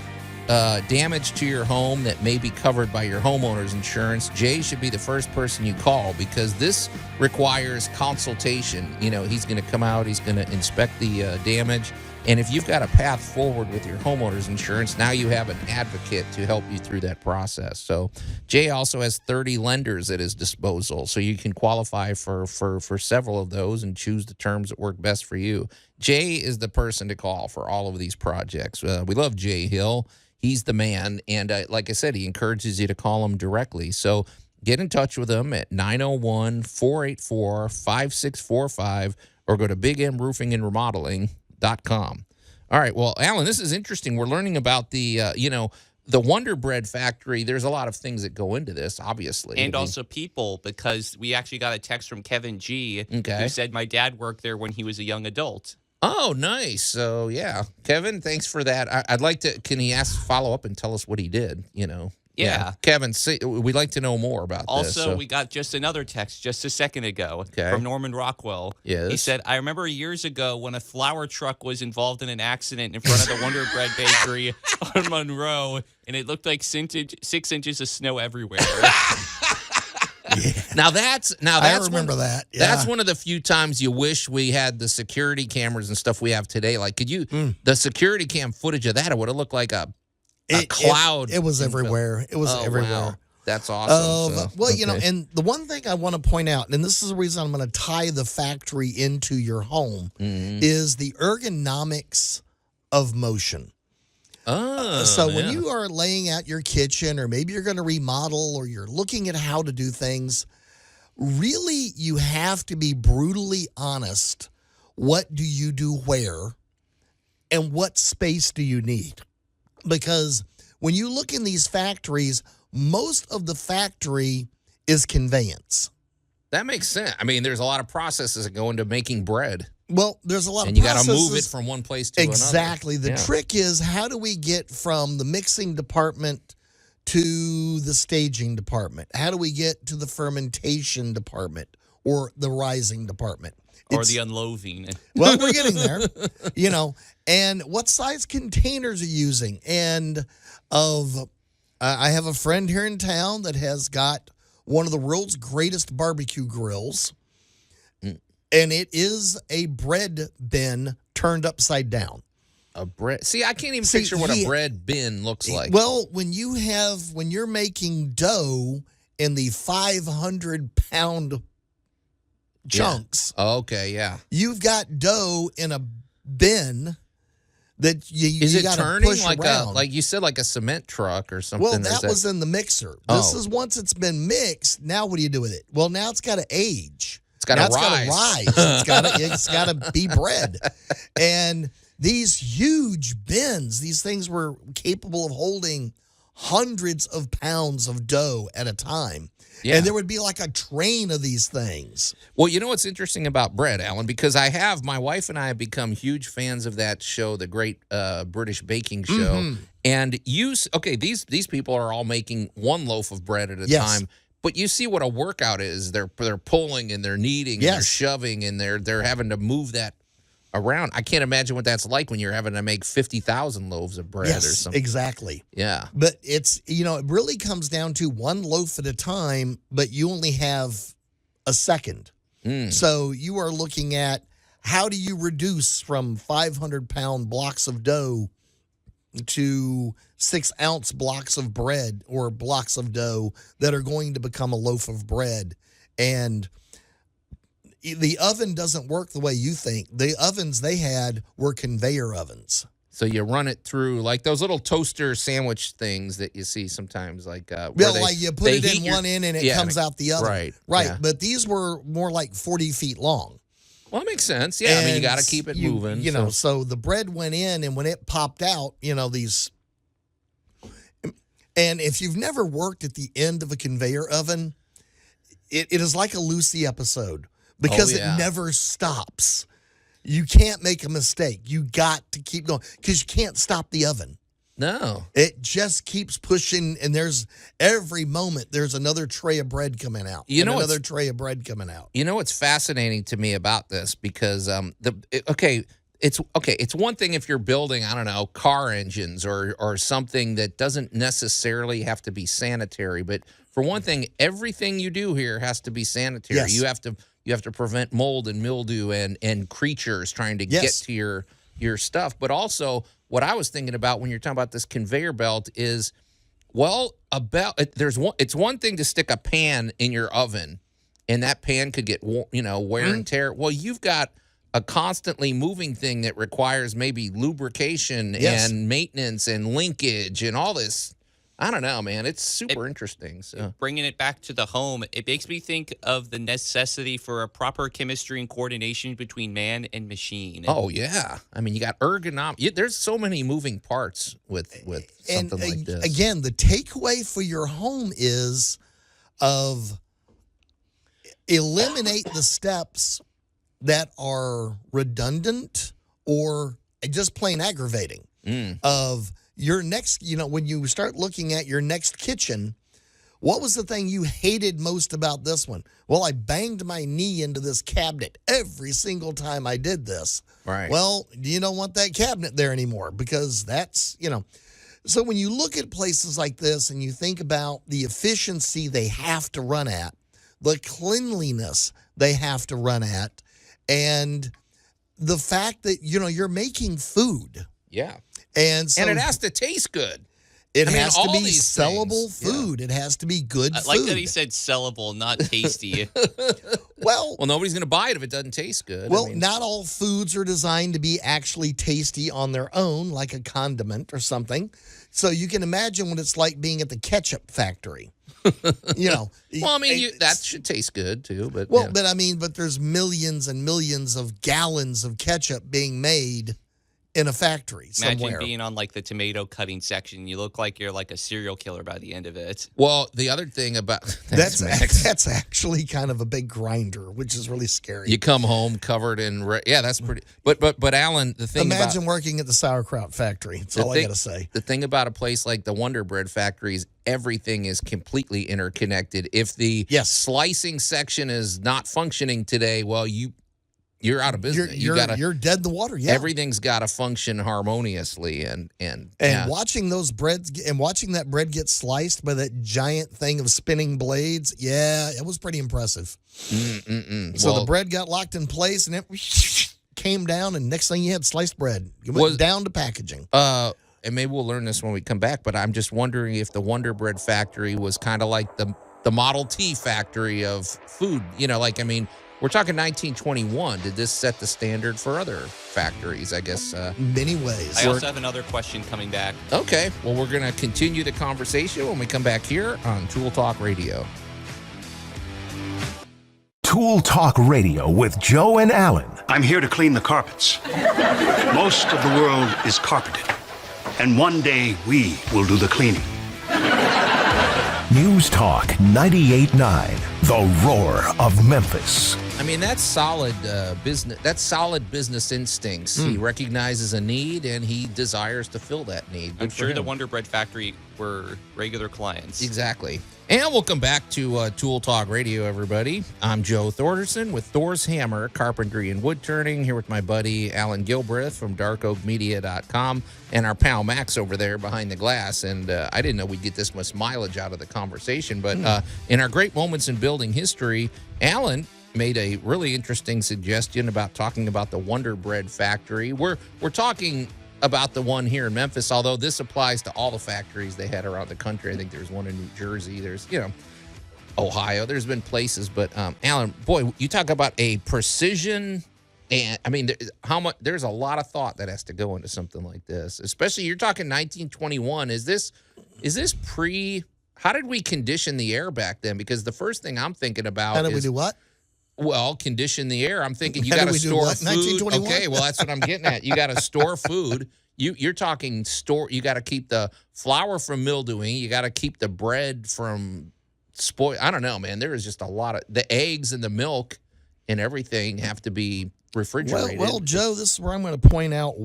damage to your home that may be covered by your homeowner's insurance, Jay should be the first person you call, because this requires consultation. He's going to come out, he's going to inspect the damage, and if you've got a path forward with your homeowner's insurance, now you have an advocate to help you through that process. So Jay also has 30 lenders at his disposal, so you can qualify for several of those and choose the terms that work best for you. Jay is the person to call for all of these projects. We love Jay Hill. He's the man, and like I said, he encourages you to call him directly. So get in touch with him at 901-484-5645 or go to bigmroofingandremodeling.com. All right, well, Allan, this is interesting. We're learning about the Wonder Bread Factory. There's a lot of things that go into this, obviously. And also people, because we actually got a text from Kevin G. Who said, my dad worked there when he was a young adult. Oh, nice. So, yeah. Kevin, thanks for that. I'd like to, can he follow up and tell us what he did, Yeah. Kevin, we'd like to know more about this. Also, we got just another text just a second ago from Norman Rockwell. Yes. He said, I remember years ago when a flour truck was involved in an accident in front of the Wonder Bread Bakery on Monroe, and it looked like 6 inches of snow everywhere. Now that's I remember that. Yeah. That's one of the few times you wish we had the security cameras and stuff we have today. Like, could you the security cam footage of that? It would have looked like a cloud. It was everywhere. It was everywhere. Wow. That's awesome. And the one thing I want to point out, and this is the reason I'm going to tie the factory into your home, is the ergonomics of motion. So when you are laying out your kitchen, or maybe you're going to remodel, or you're looking at how to do things, really you have to be brutally honest. What do you do where, and what space do you need? Because when you look in these factories, most of the factory is conveyance. That makes sense. I mean, there's a lot of processes that go into making bread. Well, there's a lot and of processes. And you got to move it from one place to exactly. another. The trick is, how do we get from the mixing department to the staging department? How do we get to the fermentation department or the rising department? Or the unloading. Well, we're getting there, And what size containers are you using? And I have a friend here in town that has got one of the world's greatest barbecue grills. And it is a bread bin turned upside down. A bread. See, I can't even picture what a bread bin looks like. Well, when you're making dough in the 500-pound chunks. Yeah. Okay, yeah. You've got dough in a bin that you is it gotta turning push like around. like you said, like a cement truck or something? Well, that was in the mixer. This is once it's been mixed. Now what do you do with it? Well, now it's got to age. It's got to rise. It's got to be bread. And these huge bins, these things were capable of holding hundreds of pounds of dough at a time. Yeah. And there would be like a train of these things. Well, you know what's interesting about bread, Alan? Because my wife and I have become huge fans of that show, the Great British Baking Show. Mm-hmm. And these people are all making one loaf of bread at a time. But you see what a workout is. They're pulling and they're kneading and they're shoving and they're having to move that around. I can't imagine what that's like when you're having to make 50,000 loaves of bread or something. Exactly. Yeah. But it's, it really comes down to one loaf at a time, but you only have a second. So you are looking at how do you reduce from 500-pound blocks of dough to 6-ounce blocks of bread or blocks of dough that are going to become a loaf of bread. And the oven doesn't work the way you think. The ovens they had were conveyor ovens. So you run it through like those little toaster sandwich things that you see sometimes, like like you put it in one end and it comes out the other. Right. Yeah. But these were more like 40 feet long. Well, that makes sense. Yeah, I mean, you got to keep it moving. So the bread went in, and when it popped out, these. And if you've never worked at the end of a conveyor oven, it is like a Lucy episode. Because it never stops. You can't make a mistake. You got to keep going because you can't stop the oven. No. It just keeps pushing, and every moment there's another tray of bread coming out. Another tray of bread coming out. You know what's fascinating to me about this? Because it's one thing if you're building, I don't know, car engines or something that doesn't necessarily have to be sanitary, but for one thing, everything you do here has to be sanitary. Yes. You have to prevent mold and mildew and creatures trying to get to your stuff. But also, what I was thinking about when you're talking about this conveyor belt is, it's one thing to stick a pan in your oven, and that pan could get wear and tear. Well, you've got a constantly moving thing that requires maybe lubrication and maintenance and linkage and all this. I don't know, man. It's super interesting. So bringing it back to the home, it makes me think of the necessity for a proper chemistry and coordination between man and machine. Oh, yeah. I mean, you got ergonomic. There's so many moving parts with something like this. Again, the takeaway for your home is eliminate the steps that are redundant or just plain aggravating of your next, when you start looking at your next kitchen, what was the thing you hated most about this one? Well, I banged my knee into this cabinet every single time I did this. Right. Well, you don't want that cabinet there anymore because that's, So when you look at places like this and you think about the efficiency they have to run at, the cleanliness they have to run at, and the fact that, you're making food. Yeah. And it has to taste good. It has to be sellable food. Yeah. It has to be good food. I like that he said sellable, not tasty. Well, nobody's going to buy it if it doesn't taste good. Well, not all foods are designed to be actually tasty on their own, like a condiment or something. So you can imagine what it's like being at the ketchup factory. Well, I mean, that should taste good too. But but there's millions and millions of gallons of ketchup being made in a factory somewhere. Imagine being on like the tomato cutting section. You look like you're like a serial killer by the end of it. Well, the other thing about that's actually kind of a big grinder, which is really scary. You come home covered in that's pretty. But Alan, the thing imagine working at the sauerkraut factory. That's all I gotta say. The thing about a place like the Wonder Bread factory is everything is completely interconnected. If the slicing section is not functioning today, well, you're out of business. You're dead in the water. Yeah, everything's got to function harmoniously, and watching those breads and watching that bread get sliced by that giant thing of spinning blades. Yeah, it was pretty impressive. So the bread got locked in place, and it came down, and next thing you had sliced bread. It went down to packaging. And maybe we'll learn this when we come back. But I'm just wondering if the Wonder Bread factory was kind of like the Model T factory of food. We're talking 1921. Did this set the standard for other factories, I guess? Many ways. I also have another question coming back. Okay. Well, we're going to continue the conversation when we come back here on Tool Talk Radio. Tool Talk Radio with Joe and Allan. I'm here to clean the carpets. Most of the world is carpeted. And one day we will do the cleaning. News Talk 98.9, The Roar of Memphis. I mean, that's solid business. That's solid business instincts. He recognizes a need and he desires to fill that need. I'm sure the Wonder Bread Factory were regular clients. Exactly. And welcome back to Tool Talk Radio, everybody. I'm Joe Thorderson with Thor's Hammer, Carpentry and Wood Turning, here with my buddy Allan Gilbreth from darkoakmedia.com and our pal Max over there behind the glass. And I didn't know we'd get this much mileage out of the conversation, but in our Great Moments in Building History, Allan made a really interesting suggestion about talking about the Wonder Bread Factory. We're talking about the one here in Memphis, although this applies to all the factories they had around the country. I think there's one in New Jersey. There's, Ohio. There's been places. But, Allan, boy, you talk about a precision. And, I mean, there's a lot of thought that has to go into something like this, especially you're talking 1921. Is this how did we condition the air back then? Because the first thing I'm thinking about How did we do what? Well, condition the air. I'm thinking you got to store food. Okay, well, that's what I'm getting at. You got to store food. You're talking store. You got to keep the flour from mildewing. You got to keep the bread from spoil. I don't know, man. There is just a lot of the eggs and the milk and everything have to be refrigerated. Well, Joe, this is where I'm going to point out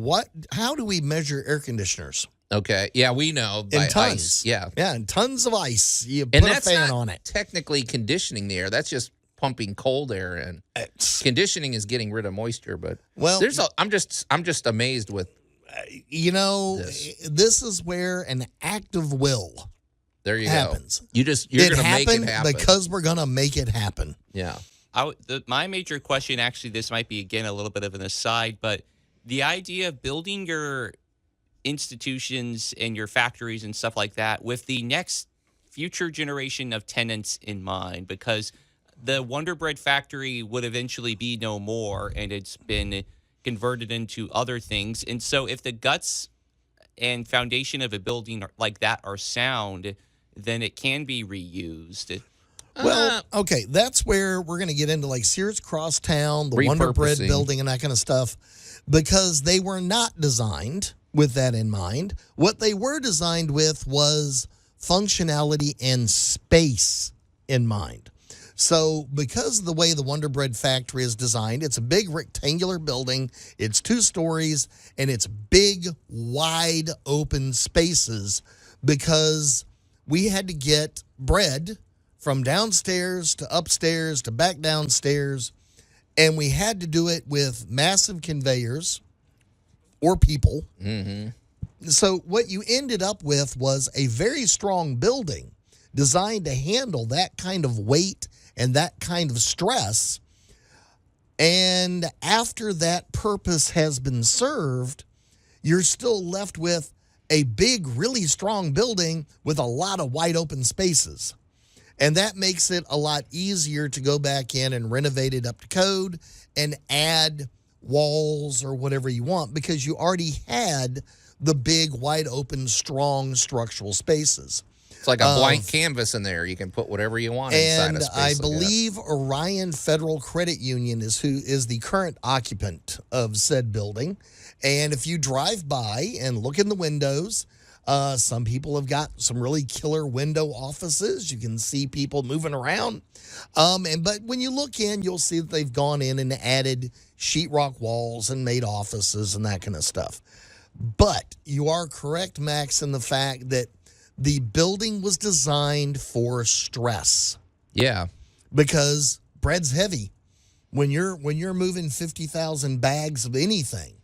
how do we measure air conditioners? Okay, yeah, we know by in tons. Ice. Yeah, in tons of ice. You put a fan on it. Technically, conditioning the air. That's just pumping cold air, and conditioning is getting rid of moisture. But I'm just amazed with this is where an act of will happens. You're going to make it happen because we're going to make it happen. Yeah. My major question, actually, this might be again a little bit of an aside, but the idea of building your institutions and your factories and stuff like that with the next future generation of tenants in mind, because the Wonder Bread Factory would eventually be no more, and it's been converted into other things. And so if the guts and foundation of a building like that are sound, then it can be reused. Well, okay, that's where we're going to get into like Sears Crosstown, the Wonder Bread building, and that kind of stuff, because they were not designed with that in mind. What they were designed with was functionality and space in mind. So because of the way the Wonder Bread Factory is designed, it's a big rectangular building, it's 2 stories, and it's big, wide open spaces because we had to get bread from downstairs to upstairs to back downstairs, and we had to do it with massive conveyors or people. Mm-hmm. So what you ended up with was a very strong building designed to handle that kind of weight and that kind of stress. And after that purpose has been served, you're still left with a big, really strong building with a lot of wide open spaces. And that makes it a lot easier to go back in and renovate it up to code and add walls or whatever you want, because you already had the big, wide open, strong structural spaces. It's like a blank canvas in there. You can put whatever you want inside a space. And I believe Orion Federal Credit Union is the current occupant of said building. And if you drive by and look in the windows, some people have got some really killer window offices. You can see people moving around. But when you look in, you'll see that they've gone in and added sheetrock walls and made offices and that kind of stuff. But you are correct, Max, in the fact that the building was designed for stress. Yeah. Because bread's heavy. When you're moving 50,000 bags of anything,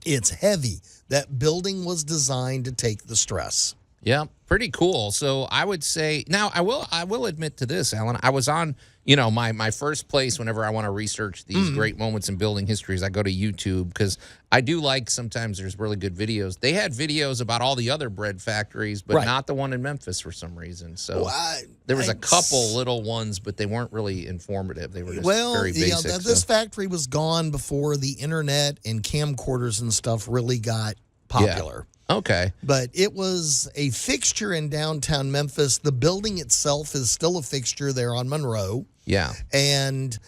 it's heavy. That building was designed to take the stress. Yeah, pretty cool. So I would say, now I will admit to this, Allan. I was on, my first place whenever I want to research these great moments in building histories, I go to YouTube, because I do like, sometimes there's really good videos. They had videos about all the other bread factories, but not the one in Memphis for some reason. So there was a couple little ones, but they weren't really informative. They were just very basic. Yeah, this factory was gone before the internet and camcorders and stuff really got popular. Yeah. Okay. But it was a fixture in downtown Memphis. The building itself is still a fixture there on Monroe. Yeah. And,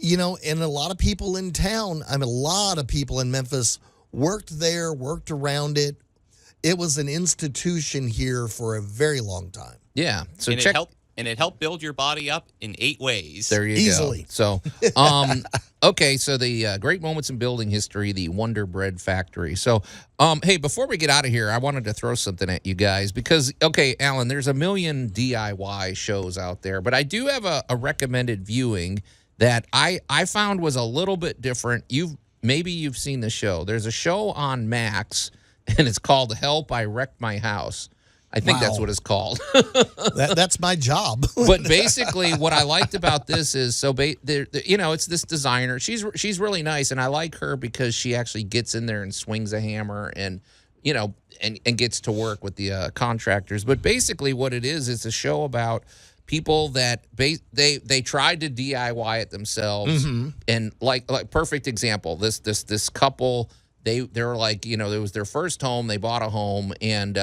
and a lot of people in town, a lot of people in Memphis worked there, worked around it. It was an institution here for a very long time. Yeah. So and check. it helped build your body up in 8 ways. There you Easily. go. So, okay. So the great moments in building history, the Wonder Bread Factory. So, hey, before we get out of here, I wanted to throw something at you guys because, okay, Alan, there's a million DIY shows out there, but I do have a recommended viewing that I found was a little bit different. Maybe you've seen the show. There's a show on Max, and it's called Help, I Wrecked My House. I think that's what it's called. That's my job. But basically, what I liked about this is, it's this designer. She's really nice, and I like her because she actually gets in there and swings a hammer, and and gets to work with the contractors. But basically, what it is, it's a show about people that they tried to DIY it themselves, and like perfect example. This couple, they were like, it was their first home. They bought a home, and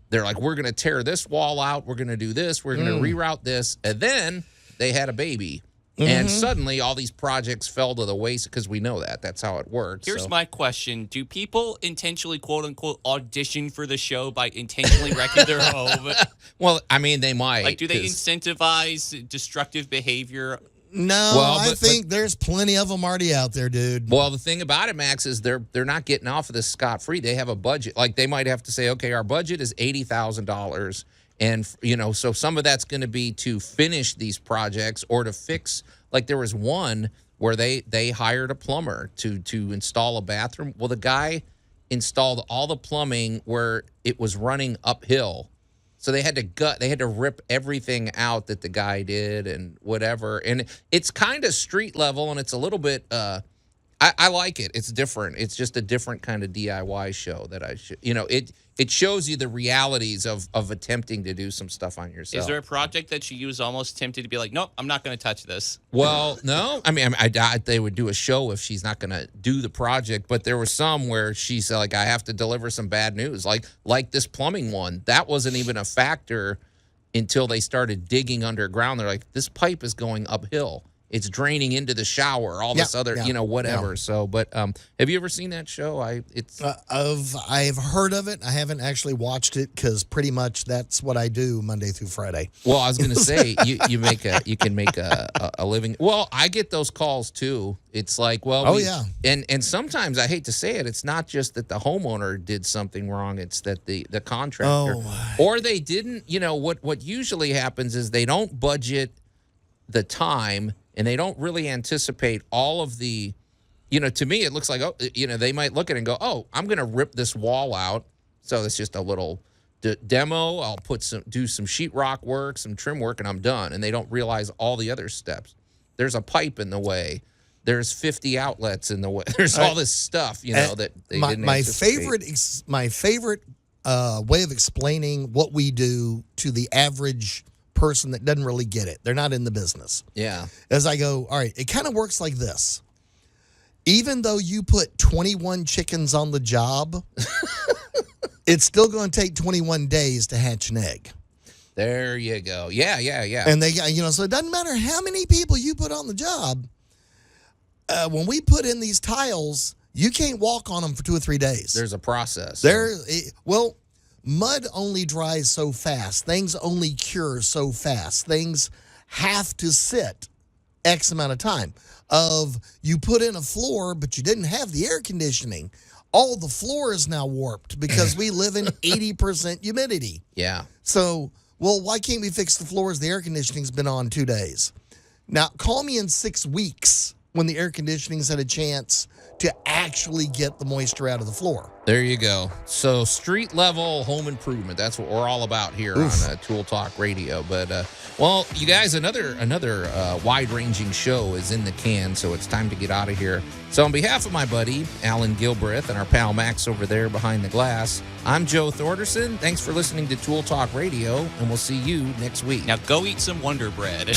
they're like, we're going to tear this wall out. We're going to do this. We're going to reroute this. And then they had a baby. And suddenly all these projects fell to the waste because we know that. That's how it works. Here's my question. Do people intentionally, quote unquote, audition for the show by intentionally wrecking their home? Well, I mean, they might. Like, do they incentivize destructive behavior? No, I think there's plenty of them already out there, dude. Well, the thing about it, Max, is they're not getting off of this scot-free. They have a budget. Like, they might have to say, okay, our budget is $80,000. And, so some of that's going to be to finish these projects or to fix. Like, there was one where they hired a plumber to install a bathroom. Well, the guy installed all the plumbing where it was running uphill. So they had to rip everything out that the guy did and whatever. And it's kind of street level, and it's a little bit, I like it. It's different. It's just a different kind of DIY show that it shows you the realities of attempting to do some stuff on yourself. Is there a project that you was almost tempted to be like, nope, I'm not going to touch this? Well, no. I mean, I doubt they would do a show if she's not going to do the project. But there were some where she's like, I have to deliver some bad news. Like this plumbing one. That wasn't even a factor until they started digging underground. They're like, this pipe is going uphill. It's draining into the shower, all this other, whatever. Yeah. So, but have you ever seen that show? I've heard of it. I haven't actually watched it because pretty much that's what I do Monday through Friday. Well, I was going to say you can make a living. Well, I get those calls too. It's like, well, and sometimes I hate to say it, it's not just that the homeowner did something wrong. It's that the contractor or they didn't. What usually happens is they don't budget the time. And they don't really anticipate all of the, to me, it looks like, they might look at it and go, oh, I'm going to rip this wall out. So it's just a little demo. I'll do some sheetrock work, some trim work, and I'm done. And they don't realize all the other steps. There's a pipe in the way. There's 50 outlets in the way. There's all this stuff, that they didn't anticipate. My favorite way of explaining what we do to the average person that doesn't really get it. They're not in the business. Yeah. As I go, all right, it kind of works like this. Even though you put 21 chickens on the job, it's still going to take 21 days to hatch an egg. There you go. Yeah. And they, so it doesn't matter how many people you put on the job. When we put in these tiles, you can't walk on them for 2 or 3 days. There's a process. Mud only dries so fast. Things only cure so fast. Things have to sit X amount of time. You put in a floor, but you didn't have the air conditioning. All the floor is now warped because we live in 80% humidity. Yeah. So, why can't we fix the floors? The air conditioning's been on 2 days. Now, call me in 6 weeks when the air conditioning's had a chance to actually get the moisture out of the floor. There you go. So street level home improvement. That's what we're all about here on Tool Talk Radio. But, you guys, another wide-ranging show is in the can, so it's time to get out of here. So on behalf of my buddy, Allan Gilbreth, and our pal Max over there behind the glass, I'm Joe Thorderson. Thanks for listening to Tool Talk Radio, and we'll see you next week. Now go eat some Wonder Bread.